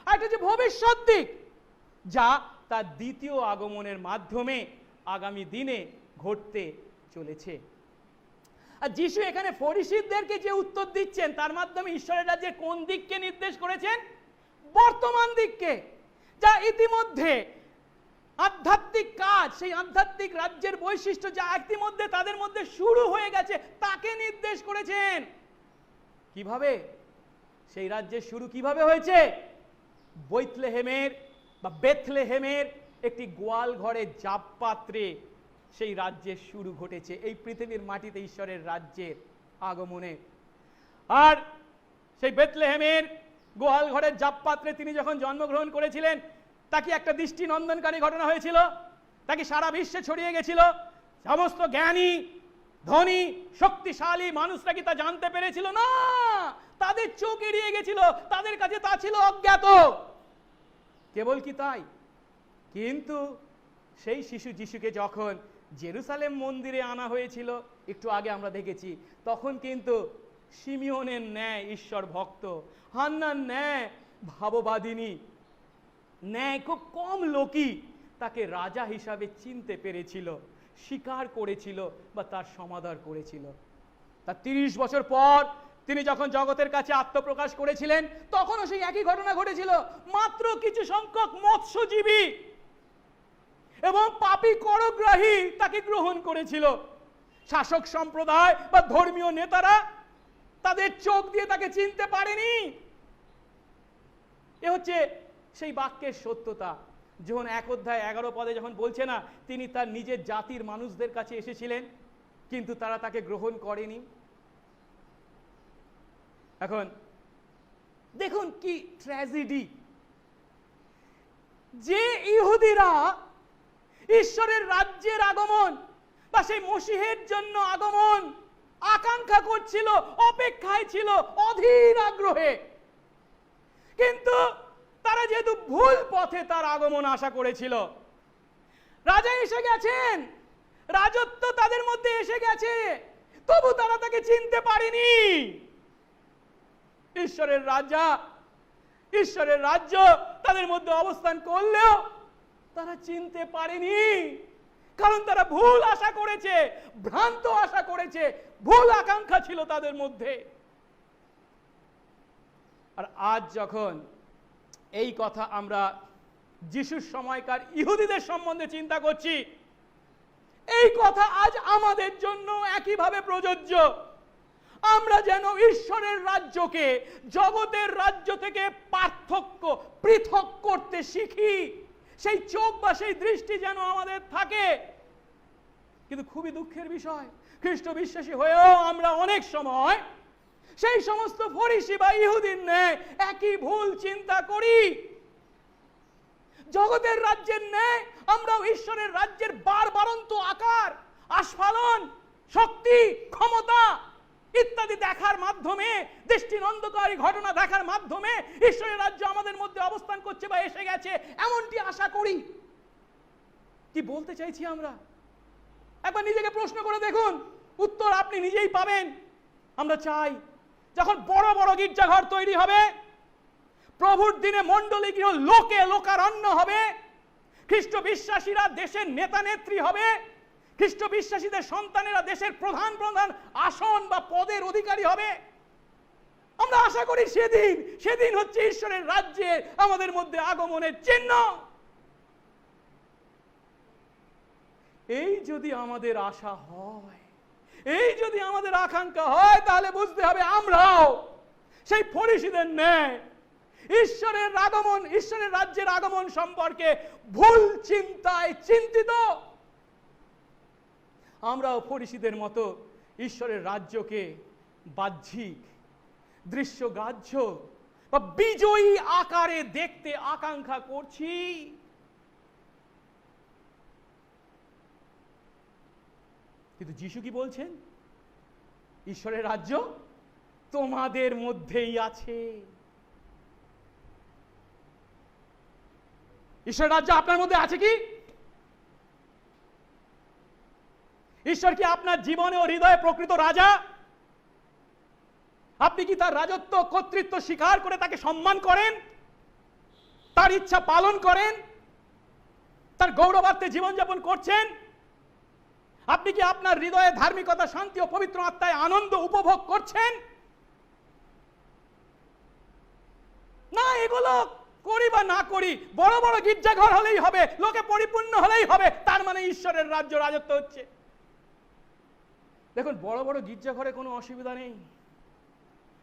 আর একটা হচ্ছে ভবিষ্যৎ দিক যা তার দ্বিতীয় আগমনের মাধ্যমে আগামী দিনে ঘটতে চলেছে। আর যিশু এখানে ফরিসীদেরকে যে উত্তর দিচ্ছেন তার মাধ্যমে ঈশ্বরের রাজ্যের কোন দিককে নির্দেশ করেছেন? বর্তমান দিককে, যা ইতিমধ্যে আধ্যাত্মিক কাজ, সেই আধ্যাত্মিক রাজ্যের বৈশিষ্ট্য যা ইতিমধ্যে তাদের মধ্যে শুরু হয়ে গেছে তাকে নির্দেশ করেছেন। কিভাবে? সেই রাজ্যের শুরু কিভাবে হয়েছে? বেথলেহেমের একটি গোয়াল ঘরে জাবপাত্রে সেই রাজ্যের শুরু ঘটেছে, এই পৃথিবীর মাটিতে ঈশ্বরের রাজ্যের আগমনে। আর সেই বেথলেহেমের গোয়াল ঘরের জাবপাত্রে তিনি যখন জন্মগ্রহণ করেছিলেন, তাকে একটা দৃষ্টি নন্দনকারী ঘটনা হয়েছিল, তাকে সারা বিশ্বে ছড়িয়ে গেছিল। সমস্ত জ্ঞানী, ধনী, শক্তিশালী মানুষরা কি তা জানতে পেরেছিল? না, তাদের চোখ এড়িয়ে গেছিল, তাদের কাছে তা ছিল অজ্ঞাত। কেবল কি তাই, কিন্তু সেই শিশু যিশুকে যখন জেরুসালেম মন্দিরে আনা হয়েছিল, একটু আগে আমরা দেখেছি, তখন কিন্তু শিমিওনের ন্যায় ঈশ্বর ভক্ত, হান্নার ন্যায় ভাববাদিনী ন্যায় খুব কম লোকই তাকে রাজা হিসাবে চিনতে পেরেছিল, স্বীকার করেছিল বা তার সমাদর করেছিল। তার 30 বছর পর তিনি যখন জগতের কাছে আত্মপ্রকাশ করেছিলেন, তখনও সেই একই ঘটনা ঘটেছিল। মাত্র কিছু সংখ্যক মৎস্যজীবী এবং পাপী করগ্রাহী তাকে গ্রহণ করেছিল। শাসক সম্প্রদায় বা ধর্মীয় নেতারা তাদের চোখ দিয়ে তাকে চিনতে পারেনি। এ হচ্ছে সেই বাক্যের সত্যতা। যখন 1 অধ্যায় 11 পদে যখন বলছে না, তিনি তার নিজের জাতির মানুষদের কাছে এসেছিলেন, কিন্তু তারা তাকে গ্রহণ করেনি। এখন দেখুন কি ট্র্যাজেডি, যে ইহুদিরা ঈশ্বরের রাজ্যের আগমন বা সেই মসিহের জন্য আগমন আকাঙ্ক্ষা করছিল, অপেক্ষায় ছিল অধীর আগ্রহে, কিন্তু তারা যেহেতু ভুল পথে তার আগমন আশা করেছিল, রাজা এসে গেছেন, রাজত্ব তাদের মধ্যে এসে গেছে, তবু তারা তাকে চিনতে পারেনি। ঈশ্বরের রাজ্য তাদের মধ্যে অবস্থান করলেও তারা চিনতে পারেনি, কারণ তারা ভুল আশা করেছে, ভ্রান্ত আশা করেছে, ভুল আকাঙ্ক্ষা ছিল তাদের মধ্যে। আর আজ যখন এই কথা আমরা যিশুর সময়কার ইহুদিদের সম্বন্ধে চিন্তা করছি, এই কথা আজ আমাদের জন্য একইভাবে প্রযোজ্য। আমরা যেন ঈশ্বরের রাজ্যকে জগতের রাজ্য থেকে পৃথক করতে শিখি, সেই চোখ বা সেই দৃষ্টি যেন আমাদের থাকে। কিন্তু খুবই দুঃখের বিষয়, খ্রিস্ট বিশ্বাসী হয়েও আমরা অনেক সময় সেই সমস্ত ফরিসি বা ইহুদির ন্যায় একই ভুল চিন্তা করি। জগতের রাজ্যের ন্যায় আমরাও ঈশ্বরের রাজ্যের বারবারন্ত আকার, আস্ফালন, শক্তি, ক্ষমতা ইত্যাদি দেখার মাধ্যমে, দৃষ্টিনন্দকারী ঘটনা দেখার মাধ্যমে ঈশ্বরের রাজ্য আমাদের মধ্যে অবস্থান করছে বা এসে গেছে, এমনটি আশা করি। কি বলতে চাইছি আমরা? একবার নিজেকে প্রশ্ন করে দেখুন, উত্তর আপনি নিজেই পাবেন। আমরা চাই যখন বড় বড় গির্জাঘর তৈরি হবে, প্রভুর দিনে মণ্ডলী গৃহ লোকে লোকারণ্য হবে, খ্রিস্ট বিশ্বাসীরা দেশের নেতা নেত্রী হবে, খ্রিস্ট বিশ্বাসীদের সন্তানেরা দেশের প্রধান প্রধান আসন বা পদের অধিকারী হবে। আমরা আশা করি সেদিন হচ্ছে ঈশ্বরের রাজ্যে আমাদের মধ্যে আগমনের চিহ্ন। এই যদি আমাদের আশা হয়, এই যদি আমাদের আকাঙ্ক্ষা হয়, তাহলে বুঝতে হবে আমরাও সেই ফরিসীদের ন্যায় ঈশ্বরের রাজ্যের আগমন সম্পর্কে ভুল চিন্তায় চিন্তিত। আমরাও ফরিসীদের মতো ঈশ্বরের রাজ্যকে বাহ্যিক, দৃশ্যগ্রাহ্য বা বিজয়ী আকারে দেখতে আকাঙ্ক্ষা করছি। কিন্তু যিশু কি বলছেন? ঈশ্বরের রাজ্য তোমাদের মধ্যেই আছে। ঈশ্বরের রাজ্য আপনার মধ্যে আছে কি? ঈশ্বর কি আপনার জীবনে ও হৃদয়ে প্রকৃত রাজা? আপনি কি তার রাজত্ব, কর্তৃত্ব স্বীকার করে তাকে সম্মান করেন, তার ইচ্ছা পালন করেন, তার গৌরবার্থে জীবনযাপন করছেন? আপনি কি আপনার হৃদয়ে ধার্মিকতা, শান্তি ও পবিত্র আত্মায় আনন্দ উপভোগ করছেন? না, এগুলো করি বা না করি, বড় বড় গির্জাঘর হলেই হবে, লোকে পরিপূর্ণ হলেই হবে, তার মানে ঈশ্বরের রাজত্ব হচ্ছে। দেখুন, বড় বড় গির্জাঘরে কোনো অসুবিধা নেই,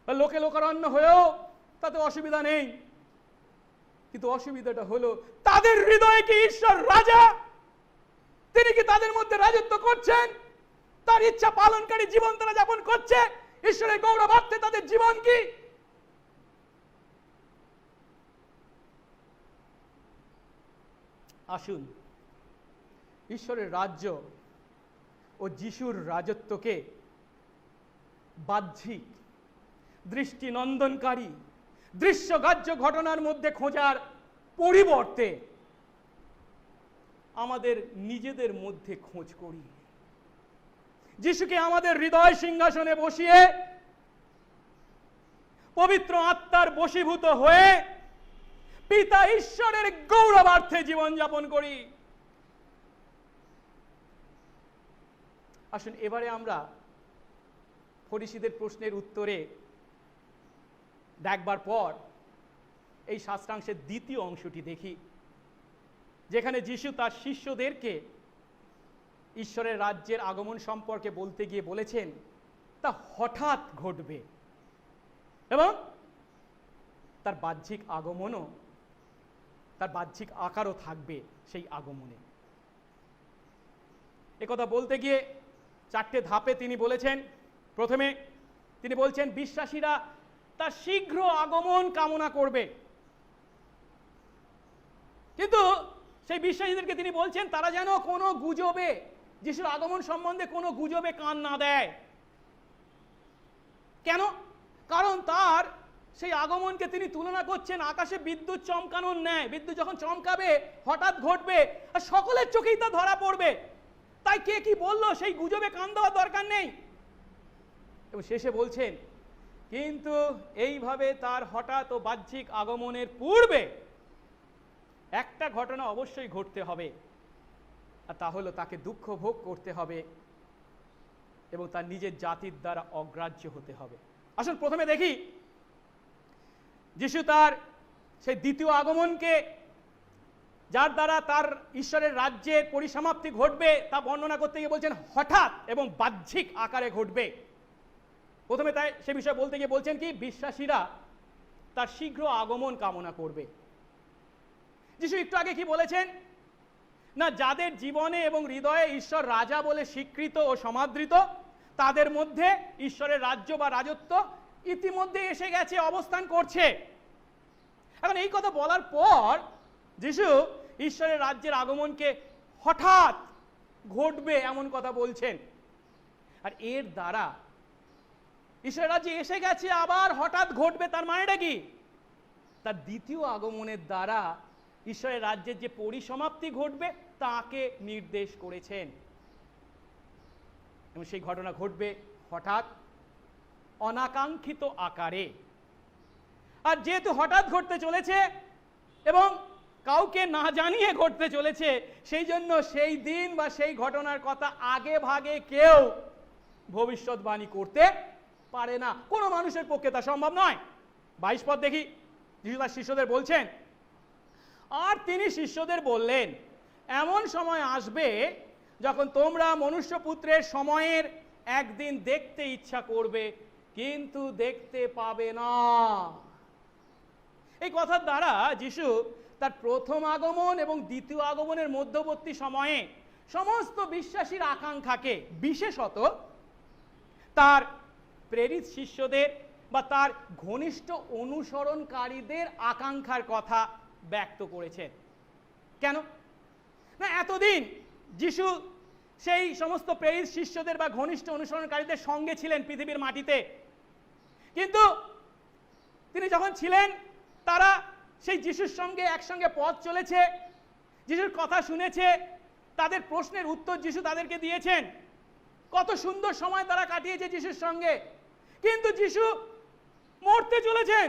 লোকে লোকারণ্য হয়েও তাতে অসুবিধা নেই, কিন্তু অসুবিধাটা হলো তাদের হৃদয়ে কি ঈশ্বর রাজা? তিনি কি তাদের মধ্যে রাজত্ব করছেন? তার ইচ্ছা পালনকারী জীবন তারা যাপন করছে? ঈশ্বরের গৌরবার্থে তাদের জীবন কি? আসুন ঈশ্বরের রাজ্য ও যিশুর রাজত্বকে বাহ্যিক, দৃষ্টিনন্দনকারী, দৃশ্যগ্রাহ্য ঘটনার মধ্যে খোঁজার পরিবর্তে আমাদের নিজেদের মধ্যে খোঁজ করি। যিশুকে আমাদের হৃদয় সিংহাসনে বসিয়ে পবিত্র আত্মার বশীভূত হয়ে পিতা ঈশ্বরের গৌরবার্থে জীবনযাপন করি। আসুন এবারে আমরা ফরিসীদের প্রশ্নের উত্তরে দেখবার পর এই শাস্ত্রাংশের দ্বিতীয় অংশটি দেখি, যেখানে যিশু তার শিষ্যদেরকে ঈশ্বরের রাজ্যের আগমন সম্পর্কে বলতে গিয়ে বলেছেন তা হঠাৎ ঘটবে এবং তার বাহ্যিক আগমনও, তার বাহ্যিক আকারও থাকবে সেই আগমনে। একথা বলতে গিয়ে 4টে ধাপে তিনি বলেছেন। প্রথমে তিনি বলছেন বিশ্বাসীরা তার শীঘ্র আগমন কামনা করবে, কিন্তু সেই বিশ্বাসীদেরকে তিনি বলছেন তারা যেন কোনো গুজবে, যিশুর আগমন সম্বন্ধে কোনো গুজবে কান না দেয়। কেন? কারণ তার সেই আগমনকে তিনি তুলনা করছেন আকাশে বিদ্যুৎ চমকানোর ন্যায়। বিদ্যুৎ যখন চমকাবে হঠাৎ ঘটবে আর সকলের চোখেই তা ধরা পড়বে, তাই কে কি বললো সেই গুজবে কান দেওয়ার দরকার নেই। এবং শেষে বলছেন কিন্তু এইভাবে তার হঠাৎ ও বাহ্যিক আগমনের পূর্বে একটা ঘটনা অবশ্যই ঘটতে হবে, আর তা হলো তাকে দুঃখ ভোগ করতে হবে এবং তার নিজের জাতির দ্বারা অগ্রাহ্য হতে হবে। আসুন প্রথমে দেখি যিশু তার সেই দ্বিতীয় আগমনকে, যার দ্বারা তার ঈশ্বরের রাজ্যের পরিসমাপ্তি ঘটবে, তা বর্ণনা করতে গিয়ে বলছেন হঠাৎ এবং বাহ্যিক আকারে ঘটবে। প্রথমে তাই সে বিষয়ে বলতে গিয়ে বলছেন কি বিশ্বাসীরা তার শীঘ্র আগমন কামনা করবে। যিশু একটু আগে কি বলেছেন না, যাদের জীবনে এবং হৃদয়ে ঈশ্বর রাজা বলে স্বীকৃত ও সমাদৃত, তাদের মধ্যে ঈশ্বরের রাজ্য বা রাজত্ব ইতিমধ্যে এসে গেছে, অবস্থান করছে। এখন এই কথা বলার পর যিশু ঈশ্বরের রাজ্যের আগমনকে হঠাৎ ঘটবে এমন কথা বলছেন। আর এর দ্বারা ঈশ্বরের রাজ্যে এসে গেছে আবার হঠাৎ ঘটবে, তার মানেটা কি? তার দ্বিতীয় আগমনের দ্বারা ঈশ্বরের রাজ্যের যে পরিসমাপ্তি ঘটবে তাকে নির্দেশ করেছেন এবং সেই ঘটনা ঘটবে হঠাৎ, অনাকাঙ্ক্ষিত আকারে। আর যেহেতু হঠাৎ ঘটতে চলেছে এবং কাউকে না জানিয়ে ঘটতে চলেছে, সেই জন্য সেই দিন বা সেই ঘটনার কথা আগে ভাগে কেউ ভবিষ্যৎবাণী করতে পারে না। কোনো মানুষের পক্ষে তা সম্ভব নয়। 22 পদ দেখি, যিশু তার শিষ্যদের বলছেন, আর তিনি শিষ্যদের বললেন এমন সময় আসবে যখন তোমরা মনুষ্যপুত্রের সময়ের একদিন দেখতে ইচ্ছা করবে কিন্তু দেখতে পাবে না। এই কথার দ্বারা যিশু তার প্রথম আগমন এবং দ্বিতীয় আগমনের মধ্যবর্তী সময়ে সমস্ত বিশ্বাসীর আকাঙ্ক্ষাকে, বিশেষত তার প্রেরিত শিষ্যদের বা তার ঘনিষ্ঠ অনুসরণকারীদের আকাঙ্ক্ষার কথা ব্যক্ত করেছেন। কেন না, এতদিন যিশু সেই সমস্ত প্রেরিত শিষ্যদের বা ঘনিষ্ঠ অনুসরণকারীদের সঙ্গে ছিলেন পৃথিবীর মাটিতে, কিন্তু তিনি যখন ছিলেন তারা সেই যিশুর সঙ্গে একসঙ্গে পথ চলেছে, যিশুর কথা শুনেছে, তাদের প্রশ্নের উত্তর যিশু তাদেরকে দিয়েছেন, কত সুন্দর সময় তারা কাটিয়েছে যিশুর সঙ্গে। কিন্তু যিশু মরতে চলেছেন,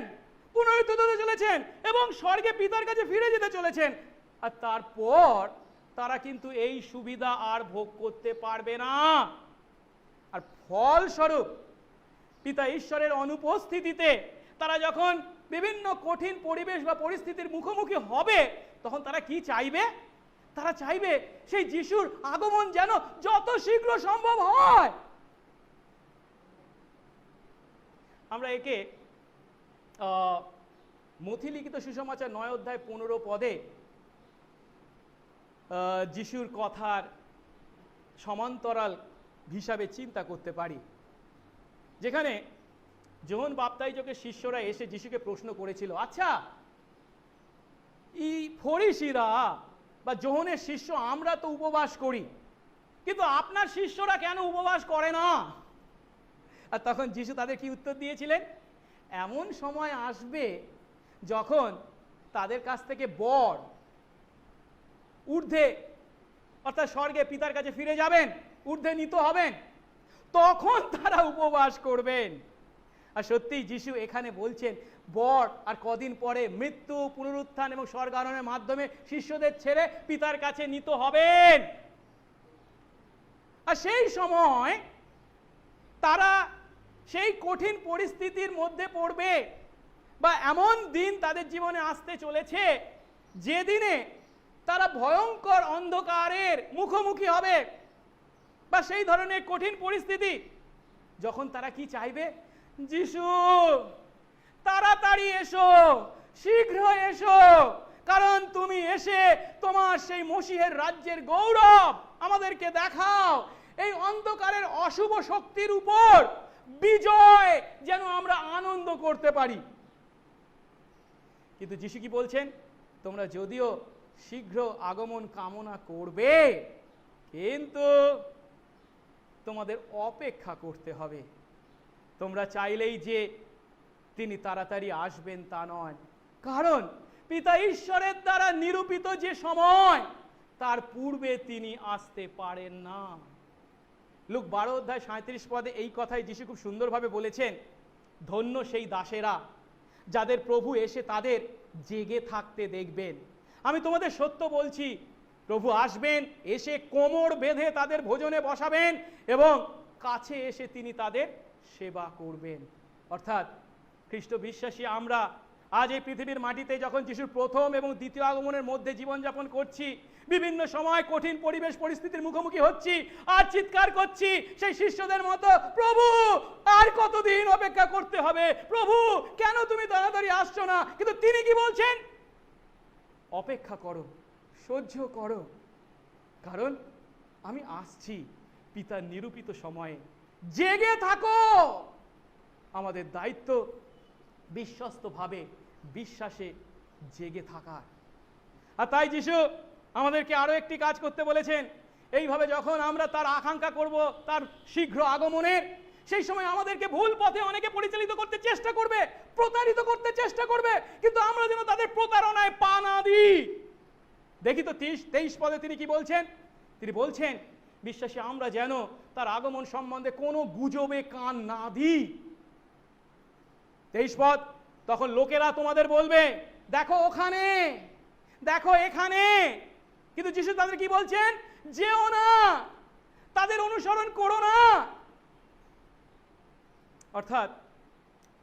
পুনরুত্থিত হতে চলেছেন এবং স্বর্গে পিতার কাছে ফিরে যেতে চলেছেন, আর তারপর তারা কিন্তু এই সুবিধা আর ভোগ করতে পারবে না। আর ফলস্বরূপ পিতা ঈশ্বরের অনুপস্থিতিতে তারা যখন বিভিন্ন কঠিন পরিবেশ বা পরিস্থিতির মুখোমুখি হবে, তখন তারা কি চাইবে? তারা চাইবে সেই যিশুর আগমন যেন যত শীঘ্র সম্ভব হয়। আমরা একে মথি লিখিত সুসমাচার 9 অধ্যায় 15 পদে যিশুর কথার সমান্তরাল হিসাবে চিন্তা করতে পারি, যেখানে যোহন বাপ্তাইজকের শিষ্যরা এসে যিশুকে প্রশ্ন করেছিল, আচ্ছা এই ফরিসীরা বা যোহনের শিষ্য আমরা তো উপবাস করি, কিন্তু আপনার শিষ্যরা কেন উপবাস করে না? আর তখন যিশু তাদের কি উত্তর দিয়েছিলেন? এমন সময় আসবে যখন তাদের কাছ থেকে বর ঊর্ধ্বে অর্থাৎ স্বর্গে পিতার কাছে ফিরে যাবেন, ঊর্ধ্বে নিত হবেন, তখন তারা উপবাস করবেন। আর সত্যি যিশু এখানে বলছেন বর আর কদিন পরে মৃত্যু, পুনরুত্থান এবং স্বর্গারোহণের মাধ্যমে শিষ্যদের ছেড়ে পিতার কাছে নিত হবেন। আর সেই সময় তারা সেই কঠিন পরিস্থিতির মধ্যে পড়বে, বা এমন দিন তাদের জীবনে আসতে চলেছে যেদিনে তারা ভয়ঙ্কর অন্ধকারের মুখোমুখি হবে, বা সেই ধরনের কঠিন পরিস্থিতি যখন তারা কি চাইবে, যিশু তাড়াতাড়ি এসো, শীঘ্র এসো, কারণ তুমি এসে তোমার সেই মসিহের রাজ্যের গৌরব আমাদেরকে দেখাও। এই অন্ধকারের অশুভ শক্তির উপর বিজয় যেন আমরা আনন্দ করতে পারি। কিন্তু যিশু কি বলছেন, তোমরা যদিও শীঘ্র আগমন কামনা করবে, কিন্তু তোমাদের অপেক্ষা করতে হবে। তোমরা চাইলেই যে তিনি তাড়াতাড়ি আসবেন তা নয়, কারণ পিতা ঈশ্বরের দ্বারা নিরূপিত যে সময়, তার পূর্বে তিনি আসতে পারেন না। লুক 12:37 এই কথাই যিশু খুব সুন্দরভাবে বলেছেন, ধন্য সেই দাসেরা যাদের প্রভু এসে তাদের জেগে থাকতে দেখবেন। আমি তোমাদের সত্য বলছি, প্রভু আসবেন, এসে কোমর বেঁধে তাদের ভোজনে বসাবেন এবং কাছে এসে তিনি তাদের সেবা করবেন। অর্থাৎ খ্রিস্ট বিশ্বাসী আমরা আজ এই পৃথিবীর মাটিতে যখন যিশুর প্রথম এবং দ্বিতীয় আগমনের মধ্যে জীবনযাপন করছি, বিভিন্ন সময় কঠিন পরিবেশ পরিস্থিতির মুখোমুখি হচ্ছি, আর চিৎকার করছি সেই শিষ্যদের মতো, প্রভু আর কতদিন অপেক্ষা করতে হবে, প্রভু কেন তুমি তাড়াতাড়ি আসছো না? কিন্তু তিনি কি বলছেন, অপেক্ষা করো, সহ্য করো, কারণ আমি আসছি পিতার নিরূপিত সময়ে, জেগে থাকো। আমাদের দায়িত্ব বিশ্বস্তভাবে বিশ্বাসে জেগে থাকা। আর তাই যিশু আমাদেরকে আরো একটি কাজ করতে বলেছেন। এইভাবে যখন আমরা তার আকাঙ্ক্ষা করব, তার শীঘ্র আগমনের, সেই সময় আমাদেরকে ভুল পথে অনেকে পরিচালিত করতে চেষ্টা করবে, প্রতারিত করতে চেষ্টা করবে, কিন্তু আমরা যেন তাদের প্রতারণায় পা না দিই। দেখি তো 23 পদে তিনি কি বলছেন। তিনি বলছেন বিশ্বাসী আমরা যেন তার আগমন সম্বন্ধে কোনো গুজবে কান না দিই। 23 পদ, তখন লোকেরা তোমাদের বলবে দেখো ওখানে, দেখো এখানে, কিন্তু যিশু তাদের কি বলছেন, যেও না, তাদের অনুসরণ করো না। অর্থাৎ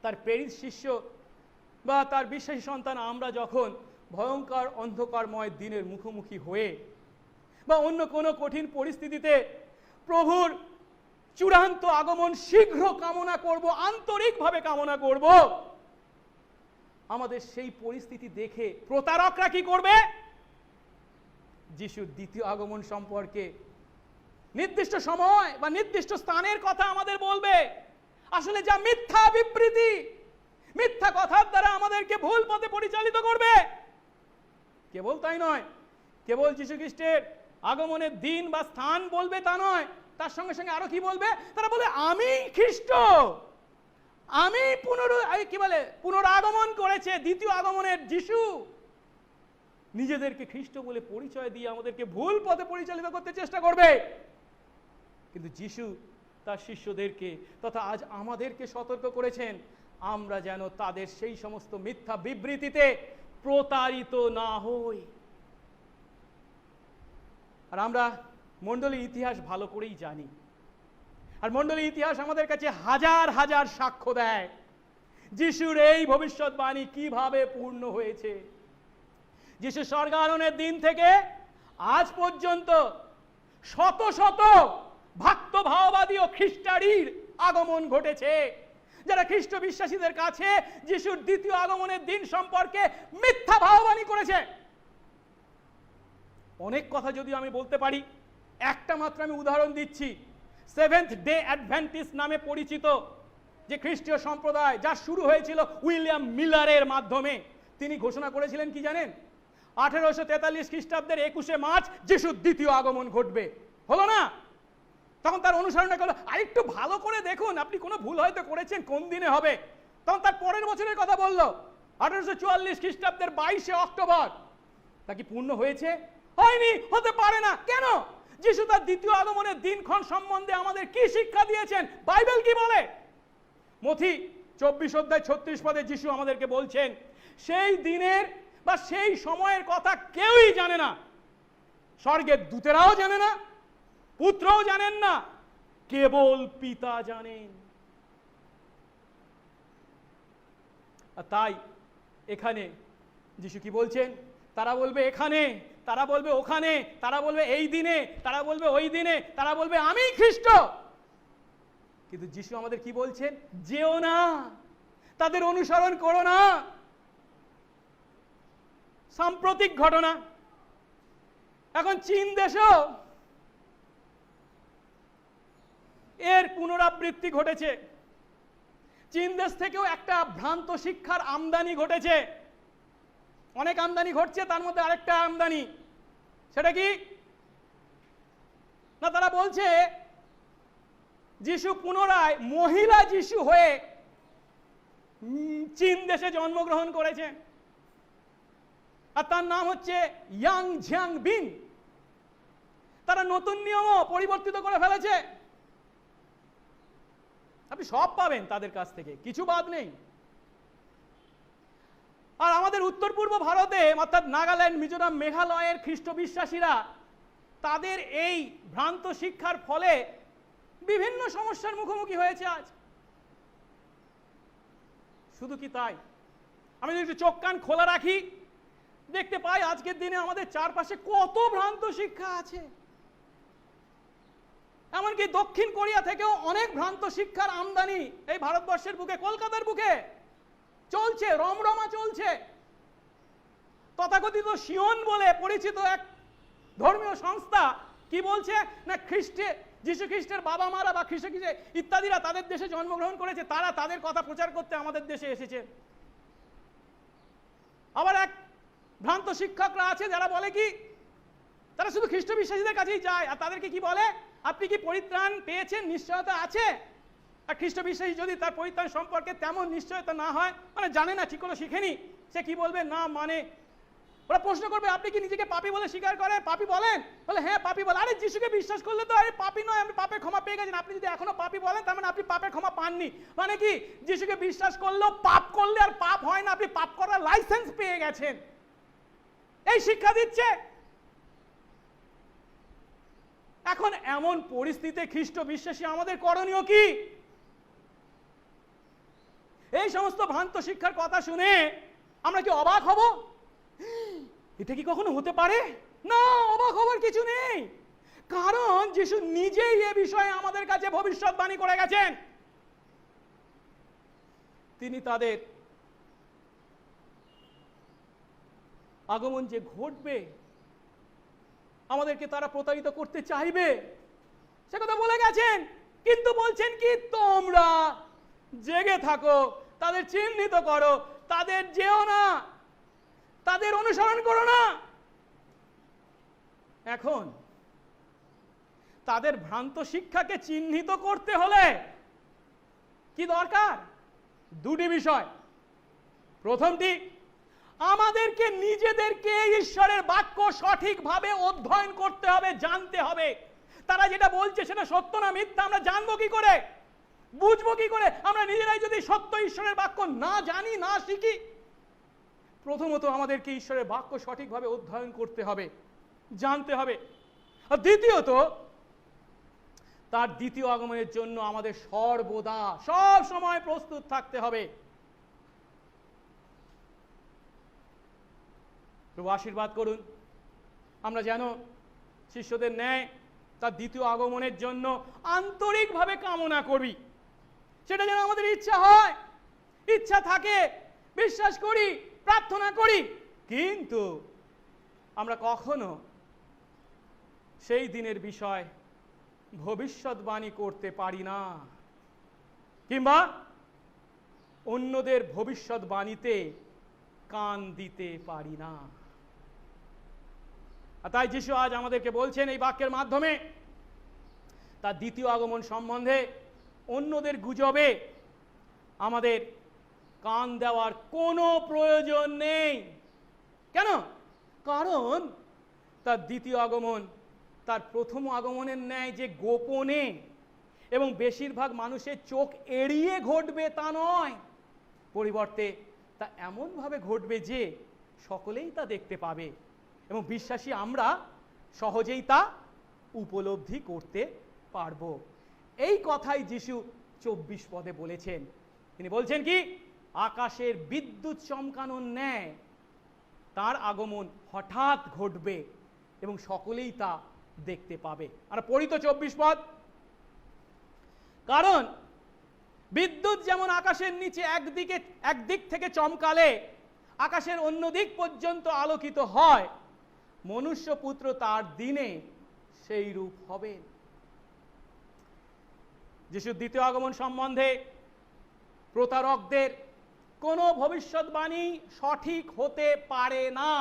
তার প্রেরিত শিষ্য বা তার বিশ্বাসী সন্তান আমরা যখন ভয়ঙ্কর অন্ধকারময় দিনের মুখোমুখি হয়ে বা অন্য কোনো কঠিন পরিস্থিতিতে প্রভুর চূড়ান্ত আগমন শীঘ্র কামনা করব, আন্তরিকভাবে কামনা করব, আমাদের সেই পরিস্থিতি দেখে প্রতারকরা কি করবে, যিশুর দ্বিতীয় আগমন সম্পর্কে নির্দিষ্ট সময় বা নির্দিষ্ট স্থানের কথা আমাদের বলবে, আসলে যা মিথ্যা বিবৃতি, মিথ্যা কথার দ্বারা আমাদেরকে ভুল পথে পরিচালিত করবে। কেবল তাই নয়, কেবল যীশু খ্রিস্টের আগমনের দিন বা স্থান বলবে তা নয়, তার সঙ্গে সঙ্গে আরো কি বলবে, তারা বলে আমি খ্রিস্ট, আমি পুনরাগমন করেছে, দ্বিতীয় আগমনের যিশু। নিজেদেরকে খ্রিস্ট বলে পরিচয় দিয়ে আমাদেরকে ভুল পথে পরিচালিত করতে চেষ্টা করবে। কিন্তু যিশু তার শিষ্যদেরকে তথা আজ আমাদেরকে সতর্ক করেছেন, আমরা যেন তাদের সেই সমস্ত মিথ্যা বিবৃতিতে প্রতারিত না হই। আর আমরা মণ্ডলীর ইতিহাস ভালো করেই জানি, আর মণ্ডলীর ইতিহাস আমাদের কাছে হাজার হাজার সাক্ষ্য দেয় যিশুর এই ভবিষ্যৎবাণী কিভাবে পূর্ণ হয়েছে। যিশু স্বর্গারোহণের দিন থেকে আজ পর্যন্ত শত শত ভক্ত ভাববাদী ও খ্রিস্টানির আগমন ঘটেছে, যারা খ্রিস্ট বিশ্বাসীদের কাছে যিশুর দ্বিতীয় আগমনের দিন সম্পর্কে মিথ্যা ভাববাণী করেছে। অনেক কথা যদিও আমি বলতে পারি, একটা মাত্র আমি উদাহরণ দিচ্ছি। সেভেন্থ ডে অ্যাডভেন্টিস্ট নামে পরিচিত যে খ্রিস্টীয় সম্প্রদায়, যা শুরু হয়েছিল উইলিয়াম মিলারের মাধ্যমে, তিনি ঘোষণা করেছিলেন কি জানেন, 1843 খ্রিস্টাব্দের 21শে মার্চ যিশুর দ্বিতীয় আগমন ঘটবে। হলো না? তখন তার অনুসরণটা করলো, আরেকটু ভালো করে দেখুন, আপনি কোনো ভুল হয়তো করেছেন, কোন দিনে হবে। তখন তার পরের বছরের কথা বললো, 1844 খ্রিস্টাব্দের 22 অক্টোবর তা কি পূর্ণ হয়েছে? হয়নি, হতে পারে না। কেন? যিশু তার দ্বিতীয় আগমনের দিনক্ষণ সম্বন্ধে আমাদের কি শিক্ষা দিয়েছেন? বাইবেল কি বলে? মথি 24 অধ্যায় 36 পদে যিশু আমাদেরকে বলছেন, সেই দিনের বা সেই সময়ের কথা কেউই জানে না, স্বর্গের দূতেরাও জানে না, পুত্রও জানেন না, কেবল পিতা জানেন। আর তাই এখানে যিশু কি বলছেন? তারা বলবে এখানে, তারা বলবে ওখানে, তারা বলবে এই দিনে, তারা বলবে ওই দিনে, তারা বলবে আমি খ্রিস্ট। কিন্তু যিশু আমাদের কি বলছেন? যেও না, তাদের অনুসরণ করো না। সাম্প্রতিক ঘটনা, এখন চীন দেশও এর পুনরাবৃত্তি ঘটেছে। চীন দেশ থেকেও একটা ভ্রান্ত শিক্ষার আমদানি ঘটেছে। অনেক আমদানি ঘটছে, তার মধ্যে আরেকটা আমদানি, সেটা কি না, তারা বলছে যিশু পুনরায় মহিলা যিশু হয়ে চীন দেশে জন্মগ্রহণ করেছে, আর তার নাম হচ্ছে ইয়াং ঝিয়াং বিন। তারা নতুন নিয়মও পরিবর্তিত করে ফেলেছে। আপনি সব পাবেন তাদের কাছ থেকে, কিছু বাদ নেই। আর আমাদের উত্তর পূর্ব ভারতে অর্থাৎ নাগাল্যান্ড, মিজোরাম, মেঘালয়ের খ্রিস্ট বিশ্বাসীরা তাদের এই ভ্রান্ত শিক্ষার ফলে বিভিন্ন সমস্যার মুখোমুখি হয়েছে আজ। শুধু কি তাই, আমি যদি একটু চোখ কান খোলা রাখি, দেখতে পাই আজকের দিনে আমাদের চারপাশে কত ভ্রান্ত শিক্ষা আছে। এমনকি দক্ষিণ কোরিয়া থেকেও অনেক ভ্রান্ত শিক্ষার আমদানি এই ভারতবর্ষের বুকে, কলকাতার বুকে চলছে, রমরমা চলছে। তথাকথিত সিয়ন বলে পরিচিত এক ধর্মীয় সংস্থা কি বলছে না, যিশু খ্রিস্টের বাবা মারা বা খ্রিস্ট ইত্যাদিরা তাদের দেশে জন্মগ্রহণ করেছে, তারা তাদের কথা প্রচার করতে আমাদের দেশে এসেছে। আবার এক ভ্রান্ত শিক্ষকরা আছে যারা বলে কি, তারা শুধু খ্রিস্ট বিশ্বাসীদের কাছেই যায়, আর তাদেরকে কি বলে, আপনি কি পরিত্রাণ পেয়েছেন? নিশ্চয়তা আছে। আর খ্রিস্ট বিশ্বাসী যদি তার পরিত্রাণ সম্পর্কে তেমন নিশ্চয়তা না হয়, মানে জানে না, ঠিক করে শিখেনি, সে কি বলবে? না মানে ওরা প্রশ্ন করবে, আপনি কি নিজেকে পাপী বলে স্বীকার করেন? পাপী বলেন? বলে হ্যাঁ পাপী বলে। আরে যিশুকে বিশ্বাস করলে তো আরে পাপী নয়, আপনি পাপের ক্ষমা পেয়ে গেছেন। আপনি যদি এখনো পাপী বলেন, তার মানে আপনি পাপের ক্ষমা পাননি। মানে কি, যিশুকে বিশ্বাস করলেও পাপ করলে আর পাপ হয় না, আপনি পাপ করার লাইসেন্স পেয়ে গেছেন। এই শিক্ষা দিচ্ছে। এখন এমন পরিস্থিতিতে খ্রিস্ট বিশ্বাসী আমাদের করণীয় কি? এই সমস্ত ভ্রান্ত শিক্ষার কথা শুনে আমরা কি অবাক হব? এটা কি কখনো হতে পারে? না, অবাক হবার কিছু নেই। কারণ যিশু নিজেই এ বিষয়ে আমাদের কাছে ভবিষ্যৎবাণী করে গেছেন। তিনি তাদের আগমন যে ঘটবে, আমাদেরকে তারা প্রতারিত করতে চাইবে, সে কথা বলে গেছেন। কিন্তু বলছেন কি, তোমরা জেগে থাকো, তাদের চিহ্নিত করো, তাদের যেও না, তাদের অনুসরণ করো না। এখন তাদের ভ্রান্ত শিক্ষাকে চিহ্নিত করতে হলে কি দরকার? দুটি বিষয়। প্রথমটি, আমাদেরকে নিজেদেরকে ঈশ্বরের বাক্য সঠিকভাবে অধ্যয়ন করতে হবে, জানতে হবে। তারা যেটা বলছে সেটা সত্য না মিথ্যা আমরা জানবো কি করে? বুঝবো কি করে? আমরা নিজেরাই যদি সত্য ঈশ্বরের বাক্য না জানি, না শিখি। প্রথমত আমাদেরকে ঈশ্বরের বাক্য সঠিকভাবে অধ্যয়ন করতে হবে, জানতে হবে। আর দ্বিতীয়ত, তার দ্বিতীয় আগমনের জন্য আমাদের সর্বদা সব সময় প্রস্তুত থাকতে হবে। প্রভু আশীর্বাদ করুন আমরা যেন শিষ্যদের ন্যায় তার দ্বিতীয় আগমনের জন্য আন্তরিকভাবে কামনা করি। সেটা যেন আমাদের ইচ্ছা হয়, ইচ্ছা থাকে, বিশ্বাস করি, প্রার্থনা করি। কিন্তু আমরা কখনো সেই দিনের বিষয় ভবিষ্যৎবাণী করতে পারি না, কিংবা অন্যদের ভবিষ্যৎবাণীতে কান দিতে পারি না। আর তাই যিশু আজ আমাদেরকে বলছেন এই বাক্যের মাধ্যমে, তার দ্বিতীয় আগমন সম্বন্ধে অন্যদের গুজবে আমাদের কান দেওয়ার কোনো প্রয়োজন নেই। কেন? কারণ তার দ্বিতীয় আগমন তার প্রথম আগমনের ন্যায় যে গোপনে এবং বেশিরভাগ মানুষের চোখ এড়িয়ে ঘটবে তা নয়, পরিবর্তে তা এমনভাবে ঘটবে যে সকলেই তা দেখতে পাবে এবং বিশ্বাসী আমরা সহজেই তা উপলব্ধি করতে পারব। এই কথাই যিশু 24 পদে বলেছেন। তিনি বলছেন কি? আকাশের বিদ্যুৎ চমকানোর ন্যায় তার আগমন হঠাৎ ঘটবে এবং সকলেই তা দেখতে পাবে। আর পড়ি তো 24 পদ। কারণ বিদ্যুৎ যেমন আকাশের নিচে একদিক থেকে চমকালে আকাশের অন্য দিক পর্যন্ত আলোকিত হয়, মনুষ্যপুত্র তার দিনে সেই রূপ হবেন। যিশুর দ্বিতীয় আগমন সম্বন্ধে প্রতারকদের কোনো ভবিষ্যৎবাণী সঠিক হতে পারে না।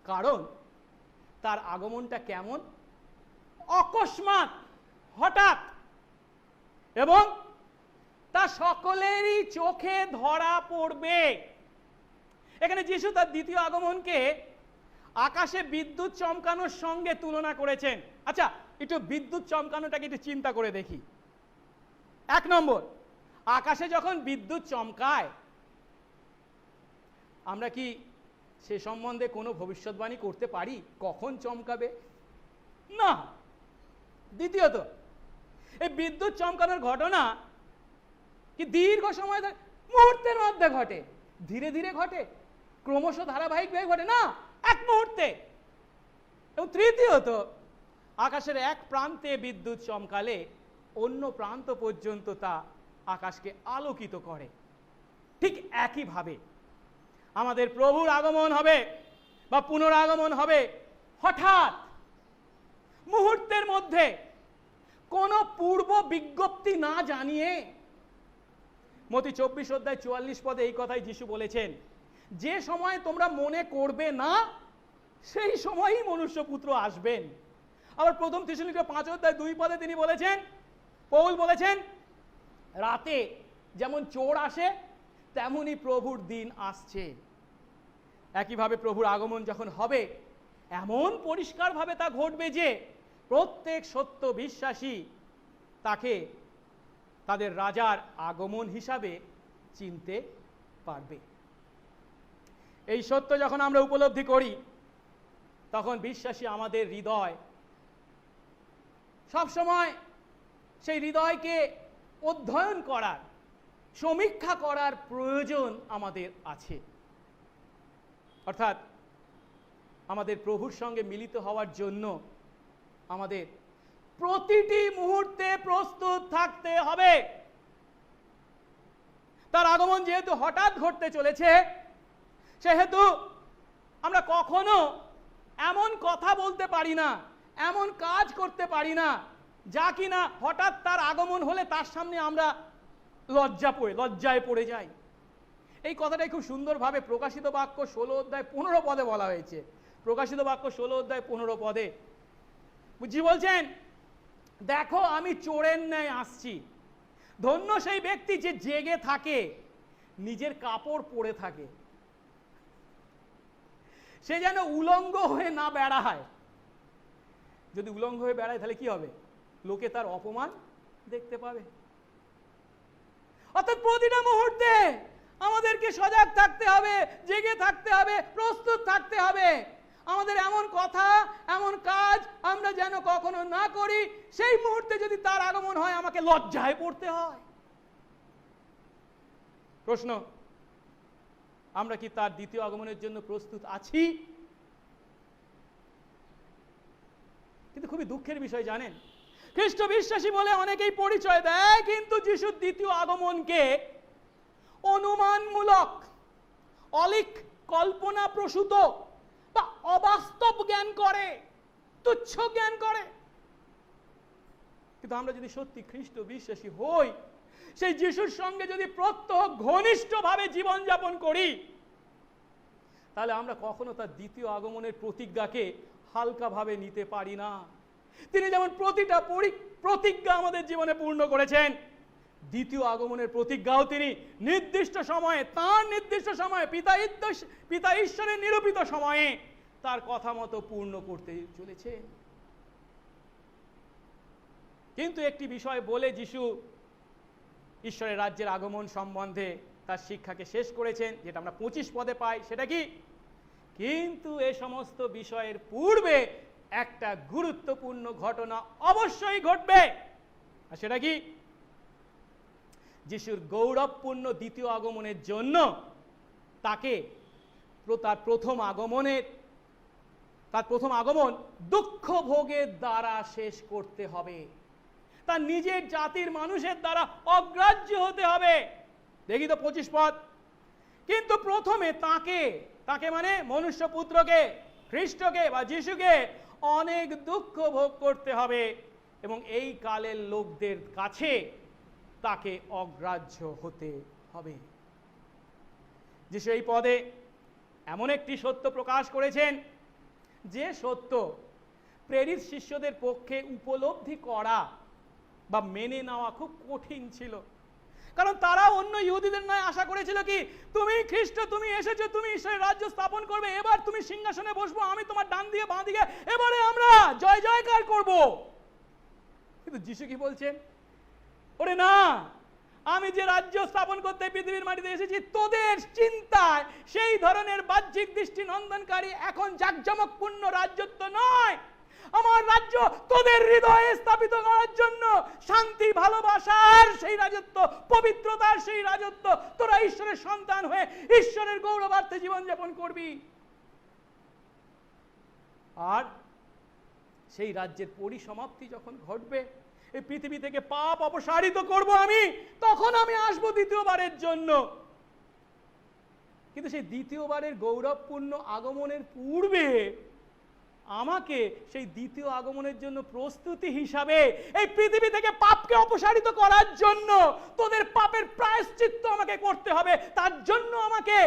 কারণ তার আগমনটা কেমন? অকস্মাৎ, হঠাৎ, এবং তা সকলেরই চোখে ধরা পড়বে। এখানে যিশু তার দ্বিতীয় আগমনকে আকাশে বিদ্যুৎ চমকানোর সঙ্গে তুলনা করেছেন। আচ্ছা, একটু বিদ্যুৎ চমকানোটাকে একটু চিন্তা করে দেখি। 1 নম্বর, আকাশে যখন বিদ্যুৎ চমকায় আমরা কি সে সম্বন্ধে কোনো ভবিষ্যৎবাণী করতে পারি কখন চমকাবে? না। দ্বিতীয়ত, এই বিদ্যুৎ চমকানোর ঘটনা কি দীর্ঘ সময় ধরে, মুহূর্তের মধ্যে ঘটে, ধীরে ধীরে ঘটে, ক্রমশ ধারাবাহিকভাবে ঘটে না, এক মুহূর্তে। এবং তৃতীয়ত, আকাশের এক প্রান্তে বিদ্যুৎ চমকালে অন্য প্রান্ত পর্যন্ত তা আকাশকে আলোকিত করে। ঠিক একইভাবে আমাদের প্রভুর আগমন হবে বা পুনরাগমন হবে হঠাৎ, মুহূর্তের মধ্যে, কোনো পূর্ব বিজ্ঞপ্তি না জানিয়ে। মতি 24 অধ্যায় 44 পদে এই কথাই যিশু বলেছেন, যে সময় তোমরা মনে করবে না সেই সময়ই মনুষ্যপুত্র আসবেন। আবার প্রথম থিসসলুনিকে 5 অধ্যায় 2 পদে তিনি বলেছেন, পৌল বলেছেন, রাতে যেমন চোর আসে তেমনি প্রভুর দিন আসছে। একইভাবে প্রভুর আগমন যখন হবে এমন পরিষ্কারভাবে তা ঘটবে যে প্রত্যেক সত্য বিশ্বাসী তাকে তাদের রাজার আগমন হিসাবে চিনতে পারবে। এই সত্য যখন আমরা উপলব্ধি করি তখন বিশ্বাসী আমাদের হৃদয় সবসময় সেই হৃদয়কে অধ্যয়ন করার, সমীক্ষা করার প্রয়োজন আমাদের আছে। অর্থাৎ আমাদের প্রভুর সঙ্গে মিলিত হওয়ার জন্য আমাদের প্রতিটি মুহূর্তে প্রস্তুত থাকতে হবে। তার আগমন যেহেতু হঠাৎ ঘটতে চলেছে, সেহেতু আমরা কখনো এমন কথা বলতে পারি না, এমন কাজ করতে পারি না যা কিনা হঠাৎ তার আগমন হলে তার সামনে আমরা লজ্জায় পড়ে যাই। এই কথাটাই খুব সুন্দরভাবে প্রকাশিত বাক্য 16 অধ্যায় 15 পদে বলা হয়েছে। প্রকাশিত বাক্য 16 অধ্যায় 15 পদে বুঝি বলছেন, দেখো আমি চোরের ন্যায় আসছি। ধন্য সেই ব্যক্তি যে জেগে থাকে, নিজের কাপড় পরে থাকে, সে যেন উলঙ্গ হয়ে না বেড়ায়। যদি উলঙ্গ হয়ে বেড়ায় তাহলে কি হবে? লোকে তার অপমান দেখতে পাবে। অর্থাৎ প্রতিটা মুহূর্তে আমাদেরকে সজাগ থাকতে হবে, জেগে থাকতে হবে, প্রস্তুত থাকতে হবে। আমাদের এমন কথা, এমন কাজ আমরা যেন কখনো না করি সেই মুহূর্তে যদি তার আগমন হয় আমাকে লজ্জায় পড়তে হয়। প্রশ্ন, আমরা কি তার দ্বিতীয় আগমনের জন্য প্রস্তুত আছি? কিন্তু খুবই দুঃখের বিষয় জানেন, খ্রিস্ট বিশ্বাসী বলে অনেকেই পরিচয় দেয়, কিন্তু যিশুর দ্বিতীয় আগমনকে অনুমানমূলক, অলিক, কল্পনা প্রসূত বা অবাস্তব জ্ঞান করে, তুচ্ছ জ্ঞান করে। কিন্তু আমরা যদি সত্যি খ্রিস্ট বিশ্বাসী হই, সেই যিশুর সঙ্গে যদি প্রত্যহ ঘনিষ্ঠভাবে জীবনযাপন করি, তাহলে আমরা কখনো তার দ্বিতীয় আগমনের প্রতিজ্ঞাকে হালকাভাবে নিতে পারি না। তিনি যেমন প্রতিটা প্রতিজ্ঞা আমাদের জীবনে পূর্ণ করেছেন, দ্বিতীয় আগমনের প্রতিজ্ঞাও তিনি নির্দিষ্ট সময়ে, তার নির্দিষ্ট সময়ে, পিতা ঈশ্বরের নিরূপিত সময়ে তার কথা মতো পূর্ণ করতে চলেছে। কিন্তু একটি বিষয় বলে যিশু ঈশ্বরের রাজ্যের আগমন সম্বন্ধে তার শিক্ষাকে শেষ করেছেন, যেটা আমরা 25 পদে পাই। সেটা কি? কিন্তু এ সমস্ত বিষয়ের পূর্বে একটা গুরুত্বপূর্ণ ঘটনা অবশ্যই ঘটবে। আর সেটা কি? যিশুর গৌরবপূর্ণ দ্বিতীয় আগমনের জন্য তাকে তার প্রথম আগমন দুঃখ ভোগের দ্বারা শেষ করতে হবে, তার নিজের জাতির মানুষের দ্বারা অগ্রাহ্য হতে হবে। দেখি তো 25 পদ। কিন্তু প্রথমে তাকে মানে মনুষ্যপুত্রকে, খ্রিস্টকে বা যিশুকে অনেক দুঃখ ভোগ করতে হবে এবং এই কালের লোকদের কাছে তাকে অগ্রাহ্য হতে হবে। যিশু এই পদে এমন একটি সত্য প্রকাশ করেছেন যে সত্য প্রেরিত শিষ্যদের পক্ষে উপলব্ধি করা বা মেনে নেওয়া খুব কঠিন ছিল। কারণ তারা অন্য ইহুদিদের নয় আশা করেছিল কি, তুমি খ্রিস্ট, তুমি এসেছো, তুমি ঈশ্বরের রাজ্য স্থাপন করবে, এবার তুমি সিংহাসনে বসবো, আমি তোমার ডান দিয়ে বাঁ দিকে, এবারে আমরা জয় জয়কার করব। কিন্তু যিশু কি বলছেন? ওরে না, আমি যে রাজ্য স্থাপন করতে পৃথিবীর মাটিতে এসেছি, তোদের চিন্তায় সেই ধরনের বাহ্যিক দৃষ্টি নন্দনকারী এখন জাঁকজমকপূর্ণ রাজ্যত্ব নয়। আমার রাজ্য তোদের হৃদয়ে স্থাপিত করার জন্য শান্তি, ভালোবাসার সেই রাজত্ব, পবিত্রতার সেই রাজত্ব, তোরা ঈশ্বরের সন্তান হয়ে ঈশ্বরের গৌরবার্থে জীবনযাপন করবি। আর সেই রাজ্যের পরিসমাপ্তি যখন ঘটবে, এই পৃথিবী থেকে পাপ অপসারিত করব আমি, তখন আমি আসবো দ্বিতীয়বারের জন্য। কিন্তু সেই দ্বিতীয়বারের গৌরবপূর্ণ আগমনের পূর্বে আমাকে সেই দ্বিতীয় আগমনের জন্য প্রস্তুতি হিসাবে এই পৃথিবী থেকে পাপকে অপসারিত করার জন্য তোদের পাপের প্রায়শ্চিত্ত আমাকে করতে হবে। তার জন্য আমাকে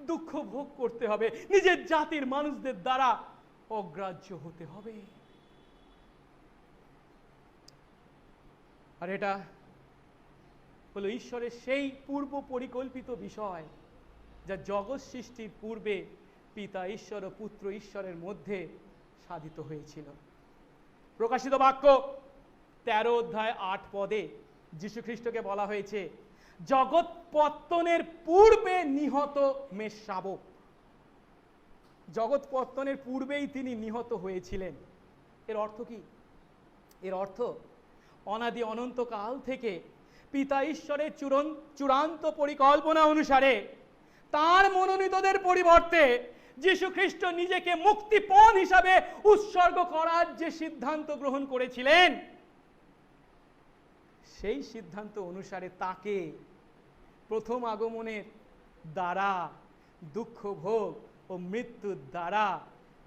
দুঃখ ভোগ করতে হবে, নিজের জাতির মানুষদের দ্বারা অগ্রাহ্য হতে হবে। আর এটা হলো ঈশ্বরের সেই পূর্ব পরিকল্পিত বিষয় যা জগৎ সৃষ্টির পূর্বে পিতা ঈশ্বর ও পুত্র ঈশ্বরের মধ্যে সাধিত হয়েছিল। প্রকাশিত বাক্য 13 অধ্যায় 8 পদে যীশু খ্রিস্টকে বলা হয়েছে জগৎ পত্তনের পূর্বে নিহত মেষশাবক। জগৎ পত্তনের পূর্বেই তিনি নিহত হয়েছিলেন। এর অর্থ কি? এর অর্থ অনাদি অনন্তকাল থেকে পিতা ঈশ্বরের চূড়ান্ত পরিকল্পনা অনুসারে তার মনোনীতদের পরিবর্তে যীশু খ্রিস্ট নিজেকে মুক্তিপণ হিসাবে উৎসর্গ করার যে সিদ্ধান্ত গ্রহণ করেছিলেন, সেই সিদ্ধান্ত অনুসারে তাকে প্রথম আগমনের দ্বারা দুঃখ ভোগ ও মৃত্যুর দ্বারা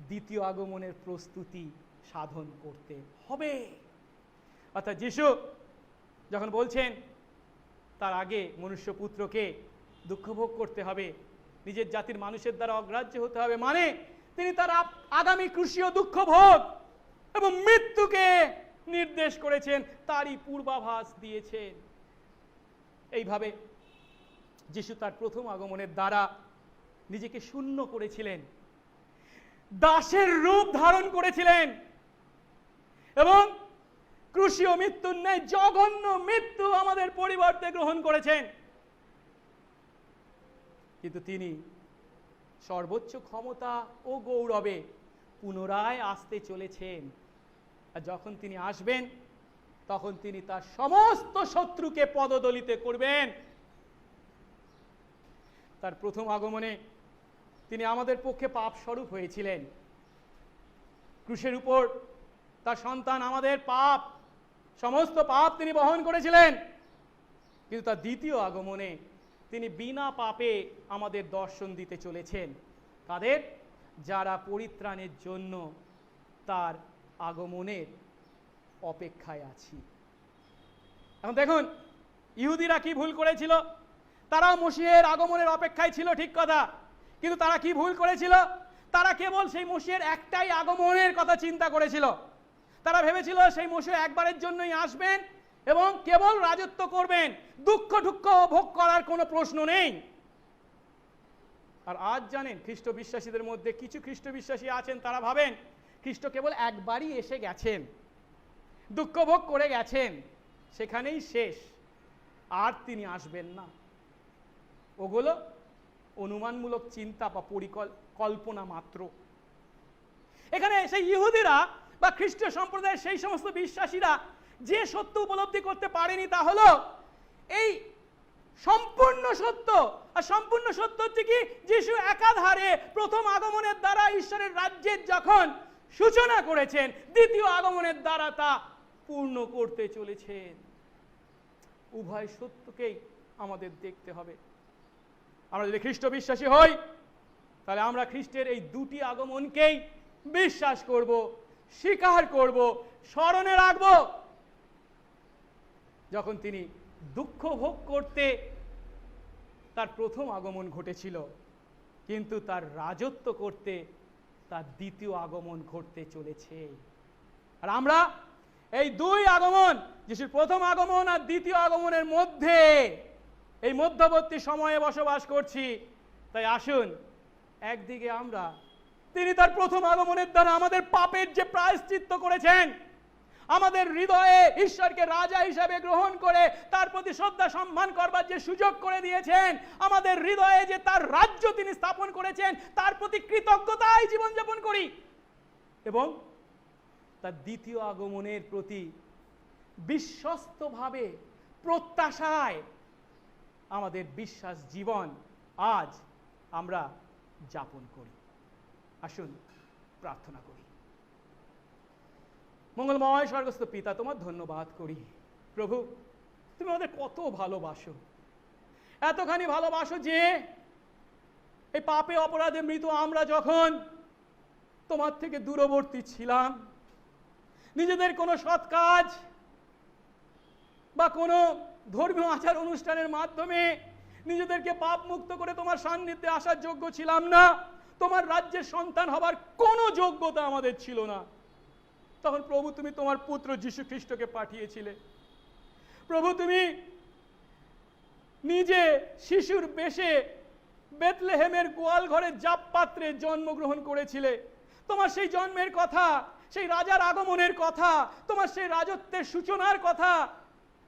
দ্বিতীয় আগমনের প্রস্তুতি সাধন করতে হবে। অর্থাৎ যিশু যখন বলছেন তার আগে মনুষ্যপুত্রকে দুঃখ ভোগ করতে হবে, নিজের জাতির মানুষের দ্বারা অগ্রাহ্য হতে হবে, মানে তিনি তার আগামী ক্রুশীয় দুঃখ ভোগ এবং মৃত্যুকে নির্দেশ করেছেন, তারই পূর্বাভাস দিয়েছেন। এইভাবে যিশু তার প্রথম আগমনের দ্বারা নিজেকে শূন্য করেছিলেন, দাসের রূপ ধারণ করেছিলেন এবং ক্রুশীয় মৃত্যুর ন্যায় জঘন্য মৃত্যু আমাদের পরিবর্তে গ্রহণ করেছেন। কিন্তু তিনি সর্বোচ্চ ক্ষমতা ও গৌরবে পুনরায় আসতে চলেছেন। আর যখন তিনি আসবেন তখন তিনি তার সমস্ত শত্রুকে পদদলিত করবেন। তার প্রথম আগমনে তিনি আমাদের পক্ষে পাপ স্বরূপ হয়েছিলেন। ক্রুশের উপর তার সন্তান আমাদের পাপ, সমস্ত পাপ তিনি বহন করেছিলেন। কিন্তু তার দ্বিতীয় আগমনে তিনি বিনা পাপে আমাদের দর্শন দিতে চলেছেন। কাদের? যারা পরিত্রাণের জন্য তার আগমনের অপেক্ষায় আছি। এখন দেখুন ইহুদিরা কি ভুল করেছিল। তারা মসিহের আগমনের অপেক্ষায় ছিল, ঠিক কথা, কিন্তু তারা কি ভুল করেছিল? তারা কেবল সেই মসিহের একটাই আগমনের কথা চিন্তা করেছিল। তারা ভেবেছিল সেই মসিহ একবারের জন্যই আসবেন এবং কেবল রাজত্ব করবেন, দুঃখ দুঃখ ভোগ করার কোনো প্রশ্ন নেই। আর আজ জানেন, খ্রিস্ট বিশ্বাসীদের মধ্যে কিছু খ্রিস্ট বিশ্বাসী আছেন, তারা ভাবেন খ্রিস্ট কেবল একবারই এসে গেছেন, দুঃখ ভোগ করে গেছেন, সেখানেই শেষ, আর তিনি আসবেন না। ওগুলো অনুমানমূলক চিন্তা বা পরিকল্পনা মাত্র। এখানে সেই ইহুদিরা বা খ্রিস্টীয় সম্প্রদায়ের সেই সমস্ত বিশ্বাসীরা যে সত্য উপলব্ধি করতে পারেনি, তা হলো এই সম্পূর্ণ সত্য। আর সম্পূর্ণ সত্য হচ্ছে কি, যিশু একাধারে প্রথম আগমনের দ্বারা ঈশ্বরের রাজ্যের যখন সূচনা করেছেন, দ্বিতীয় আগমনের দ্বারা তা পূর্ণ করতে চলেছেন। উভয় সত্যকেই আমাদের দেখতে হবে। আমরা যদি খ্রিস্ট বিশ্বাসী হই, তাহলে আমরা খ্রিস্টের এই দুটি আগমনকেই বিশ্বাস করব, স্বীকার করব, স্মরণে রাখব। যখন তিনি দুঃখ ভোগ করতে তার প্রথম আগমন ঘটেছিল, কিন্তু তার রাজত্ব করতে তার দ্বিতীয় আগমন ঘটতে চলেছে। আর আমরা এই দুই আগমন, যিশুর প্রথম আগমন আর দ্বিতীয় আগমনের মধ্যে, এই মধ্যবর্তী সময়ে বসবাস করছি। তাই আসুন, একদিকে আমরা তিনি তার প্রথম আগমনের দ্বারা আমাদের পাপের যে প্রায়শ্চিত্ত করেছেন, আমাদের হৃদয়ে ঈশ্বরকে রাজা হিসাবে গ্রহণ করে তার প্রতি শ্রদ্ধা সম্মান করবার যে সুযোগ করে দিয়েছেন, আমাদের হৃদয়ে যে তার রাজ্য তিনি স্থাপন করেছেন, তার প্রতি কৃতজ্ঞতায় জীবনযাপন করি। এবং তার দ্বিতীয় আগমনের প্রতি বিশ্বস্তভাবে প্রত্যাশায় আমাদের বিশ্বাস জীবন আজ আমরা যাপন করি। আসুন প্রার্থনা করি। মঙ্গলময় স্বর্গস্থ পিতা, তোমার ধন্যবাদ করি। প্রভু, তুমি আমাদের কত ভালোবাসো, এতখানি ভালোবাসো যে এই পাপে অপরাধে মৃত আমরা যখন তোমার থেকে দূরবর্তী ছিলাম, নিজেদের কোনো সৎ কাজ বা কোনো ধর্মীয় আচার অনুষ্ঠানের মাধ্যমে নিজেদেরকে পাপ মুক্ত করে তোমার সান্নিধ্যে আসার যোগ্য ছিলাম না, তোমার রাজ্যের সন্তান হবার কোনো যোগ্যতা আমাদের ছিল না, তখন প্রভু তুমি তোমার পুত্র যীশু খ্রিস্টকে পাঠিয়েছিলে। প্রভু, তুমি নিজে শিশুর বেশে বেথলেহেমের গোয়াল ঘরে জাপ পাত্রে জন্মগ্রহণ করেছিলে। তোমার সেই জন্মের কথা, সেই রাজার আগমনের কথা, তোমার সেই রাজত্বের সূচনার কথা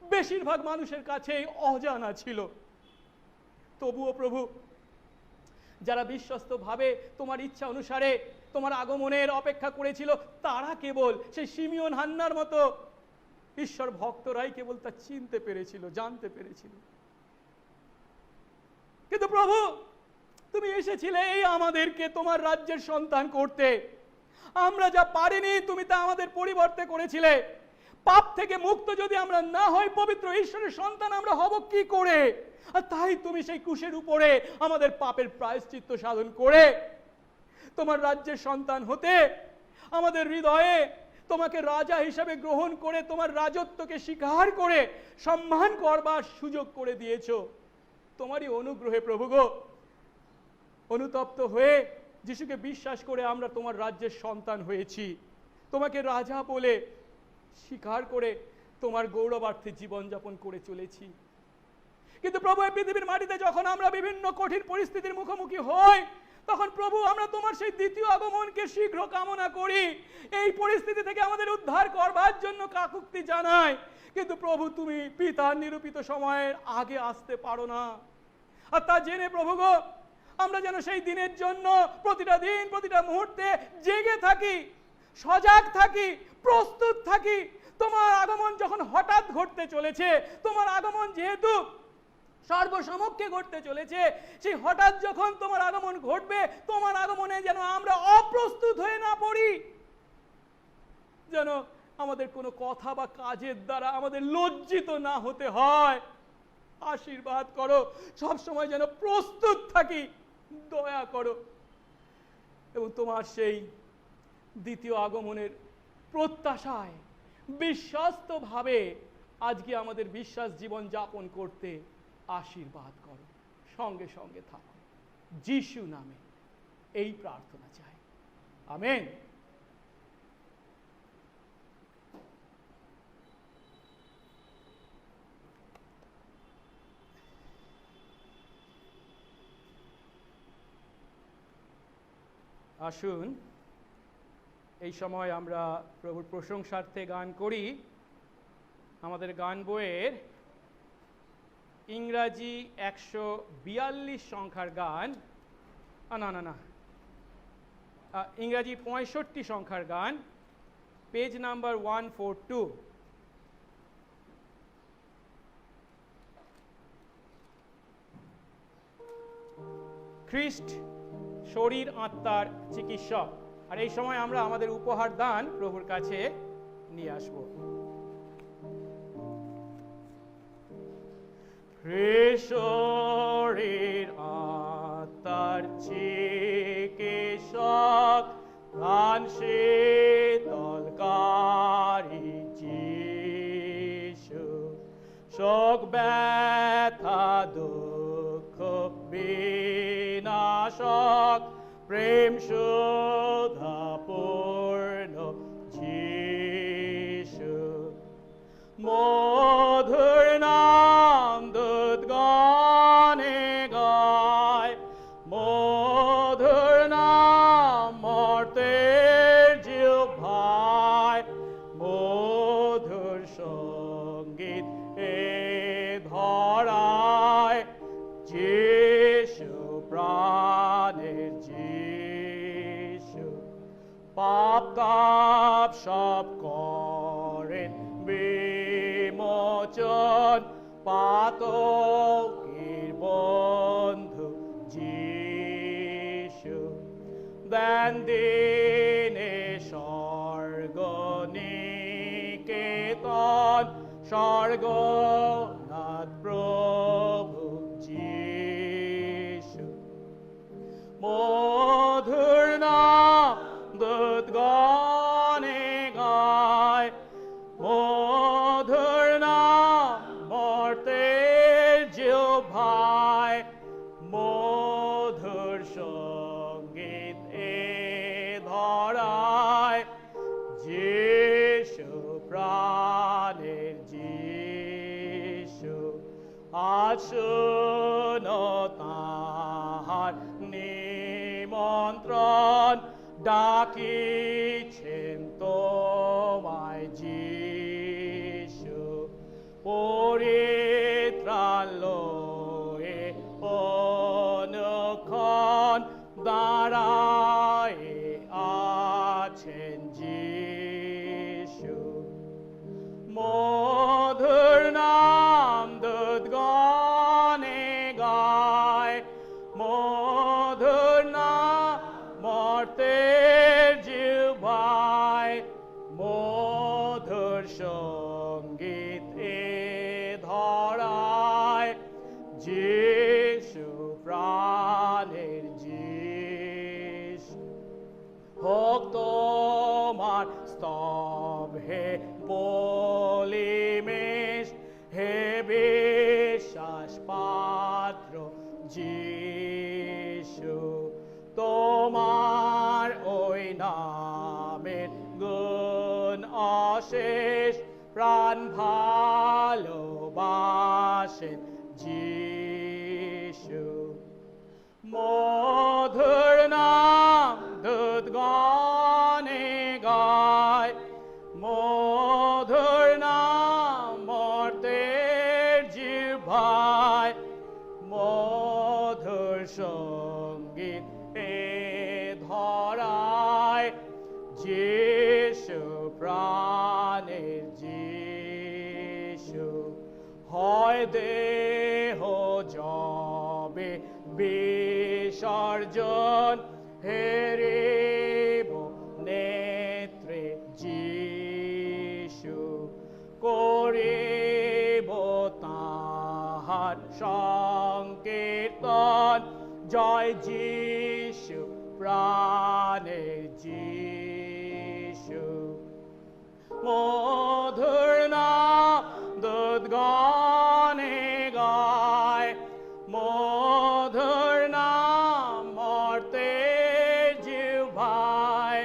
বেশিরভাগ মানুষের কাছেই অজানা ছিল। তবুও প্রভু, যারা বিশ্বস্তভাবে তোমার ইচ্ছা অনুসারে তোমার আগমনের অপেক্ষা করেছিল, তারা কেবল সেই শিমিয়ন হান্নার মতো ঈশ্বর ভক্তরাই কেবল তা চিনতে পেরেছিল, জানতে পেরেছিল। কিন্তু প্রভু, তুমি এসেছিলে এই আমাদেরকে তোমার রাজ্যের সন্তান করতে। আমরা যা পারিনি, তুমি তা আমাদের পরিবর্তে করেছিলে। পাপ থেকে মুক্ত যদি আমরা না হই, পবিত্র ঈশ্বরের সন্তান আমরা হব কি করে? আর তাই তুমি সেই ক্রুশের উপরে আমাদের পাপের প্রায়শ্চিত্ত সাধন করে তোমার রাজ্যের সন্তান হতে, আমাদের হৃদয়ে তোমাকে রাজা হিসাবে গ্রহণ করে তোমার রাজত্বকে স্বীকার করে সম্মান করবার সুযোগ করে দিয়েছো। তোমারই অনুগ্রহে প্রভু গো, অনুতপ্ত হয়ে যিশুকে বিশ্বাস করে আমরা তোমার রাজ্যের সন্তান হয়েছি। তোমাকে রাজা বলে স্বীকার করে তোমার গৌরবার্থে জীবনযাপন করে চলেছি। কিন্তু প্রভু, এই পৃথিবীর মাটিতে যখন আমরা বিভিন্ন কঠিন পরিস্থিতির মুখোমুখি হই, তখন প্রভু আমরা তোমার সেই দ্বিতীয় আগমনকে শীঘ্র কামনা করি, এই পরিস্থিতি থেকে আমাদের উদ্ধার করবার জন্য কাকুতি জানাই। কিন্তু প্রভু, তুমি পিতার নিরূপিত সময়ের আগে আসতে পারো না। আর তা জেনে প্রভু গো, আমরা যেন সেই দিনের জন্য প্রতিটা দিন, প্রতিটা মুহূর্তে জেগে থাকি, সজাগ থাকি, প্রস্তুত থাকি। তোমার আগমন যখন হঠাৎ ঘটতে চলেছে, তোমার আগমন যেহেতু সর্বসমক্ষে ঘটতে চলেছে, সেই হঠাৎ যখন তোমার আগমন ঘটবে, তোমার আগমনে যেন আমরা অপ্রস্তুত হয়ে না পড়ি, যেন আমাদের কোনো কথা বা কাজের দ্বারা আমাদের লজ্জিত না হতে হয়। আশীর্বাদ করো, সব সময় যেন প্রস্তুত থাকি, দয়া করো। এবং তোমার সেই দ্বিতীয় আগমনের প্রত্যাশায় বিশ্বস্তভাবে আজকে আমাদের বিশ্বাস জীবন যাপন করতে আশীর্বাদ করো, সঙ্গে সঙ্গে থাকো। যিশু নামে এই প্রার্থনা চাই, আমেন। আসুন এই সময় আমরা প্রভুর প্রশংসার্থে গান করি। আমাদের গান বইয়ের ইংরাজি 142 সংখ্যার গান, না, ইংরাজি 65 সংখ্যার গান, পেজ নাম্বার 142। খ্রিস্ট শরীর আত্মার চিকিৎসক। আর এই সময় আমরা আমাদের উপহার দান প্রভুর কাছে নিয়ে আসব। খ্রিস্ট শরীর আত্মার চিকিৎসক, প্রাণ শীতলকারী যিশু, শোক ব্যথা দুঃখ বিনাশক, প্রেম সুধা পূর্ণ যিশু। মধুর নাম দূত গানে গায়, মধুর নাম মর্তের জিহ্বায়, মধুর সঙ্গীত এ ধরায়, যিশু প্রাণের যিশু। পাপ তাপ সব করেন বিমোচন, পাতকের বন্ধু যিশু। দেন দিনে স্বর্গ নিকেতন, স্বর্গনাথ প্রভু যিশু। মধুর নাম দূত গানে গায়, মধুর নাম মর্তের জিহ্বায়, মধুর সঙ্গীত এ ধরায়, যিশু প্রাণের যিশু। আসুন তাহার নিমন্ত্রণ, ডাকিছেন তোমায় যিশু। পরিত্রাণ লয়ে অনুক্ষণ দাঁড়ায়ে আছেন যিশু। মধুর নাম দূত গানে গায়, মধুর নাম মর্তের জিহ্বায়, মধুর সঙ্গীত এ ধরায়, যিশু প্রাণের যিশু। হোক তোমার স্তম্ভে বলিমেষ, হে বিশ্বাস পাত্র যিশু। তোমার ওই নামের গুণ অশেষ, প্রাণ ভালোবাসেন যিশু। মধুর নাম দূত গানে গায়, মধুর নাম মর্তের জিহ্বায়, মধুর সঙ্গীত এ ধরায়, যিশু প্রাণের যিশু। হয় দেহ যবে বিসর্জন, হেরিব নেত্রে যিশু। করিব তাহার সংকীর্তন, জয় যিশু প্রাণের যিশু। মধুর নাম দূত গানে গায়, মধুর নাম মর্তের জিহ্বায়,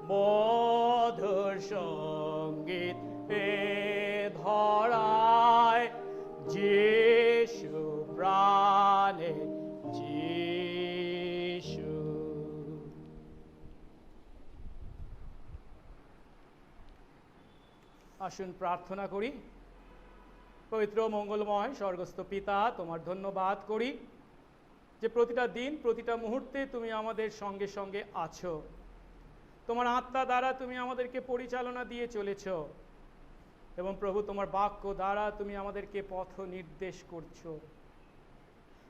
মধুর সঙ্গীত এ ধরায়, যিশু প্রাণের যিশু। আসুন প্রার্থনা করি। পবিত্র মঙ্গলময় স্বর্গস্থ পিতা, তোমার ধন্যবাদ করি যে প্রতিটা দিন প্রতিটা মুহূর্তে তুমি আমাদের সঙ্গে সঙ্গে আছো। তোমার আত্মা দ্বারা তুমি আমাদেরকে পরিচালনা দিয়ে চলেছ এবং প্রভু তোমার বাক্য দ্বারা তুমি আমাদেরকে পথ নির্দেশ করছো।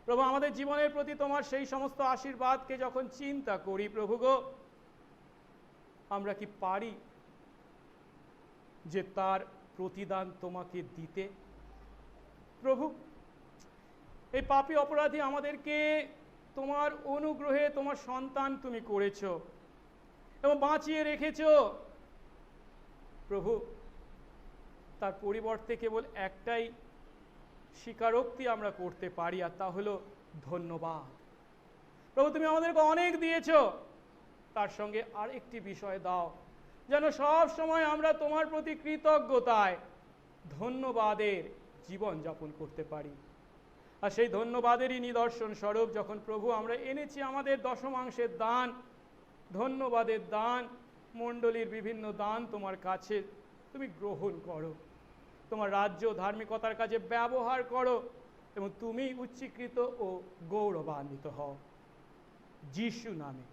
প্রভু আমাদের জীবনের প্রতি তোমার সেই সমস্ত আশীর্বাদকে যখন চিন্তা করি প্রভু গো, আমরা কি পারি যে তার প্রতিদান তোমাকে দিতে? প্রভু, এই পাপী অপরাধী আমাদেরকে তোমার অনুগ্রহে তোমার সন্তান তুমি করেছো এবং বাঁচিয়ে রেখেছো। প্রভু, তার পরিবর্তে কেবল একটাই স্বীকারোক্তি আমরা করতে পারি, আর তা হলো ধন্যবাদ। প্রভু, তুমি আমাদেরকে অনেক দিয়েছো, তার সঙ্গে আরেকটি বিষয় দাও, যেন সব সময় আমরা তোমার প্রতি কৃতজ্ঞতায় ধন্যবাদের জীবন যাপন করতে পারি। আর সেই ধন্যবাদেরই নিদর্শন স্বরূপ যখন প্রভু আমরা এনেছি আমাদের দশমাংশের দান, ধন্যবাদের দান, মণ্ডলীর বিভিন্ন দান তোমার কাছে তুমি গ্রহণ করো, তোমার রাজ্য ধার্মিকতার কাজে ব্যবহার করো এবং তুমি উচ্চীকৃত ও গৌরবান্বিত হও। যিশু নামে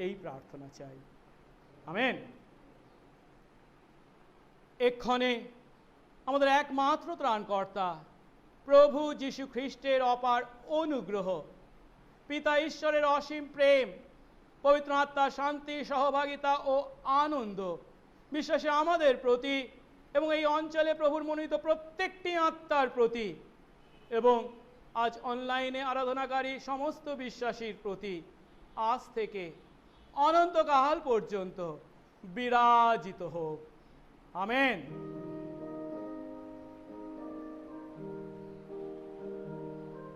এই প্রার্থনা চাই, আমেন। এক্ষণে আমাদের একমাত্র ত্রাণকর্তা প্রভু যীশু খ্রিস্টের অপার অনুগ্রহ, পিতা ঈশ্বরের অসীম প্রেম, পবিত্র আত্মার শান্তি, সহভাগিতা ও আনন্দ বিশ্বাসে আমাদের প্রতি এবং এই অঞ্চলে প্রভুর মনোনীত প্রত্যেকটি আত্মার প্রতি এবং আজ অনলাইনে আরাধনাকারী সমস্ত বিশ্বাসীর প্রতি আজ থেকে অনন্তকাল পর্যন্ত বিরাজিত হোক, আমেন।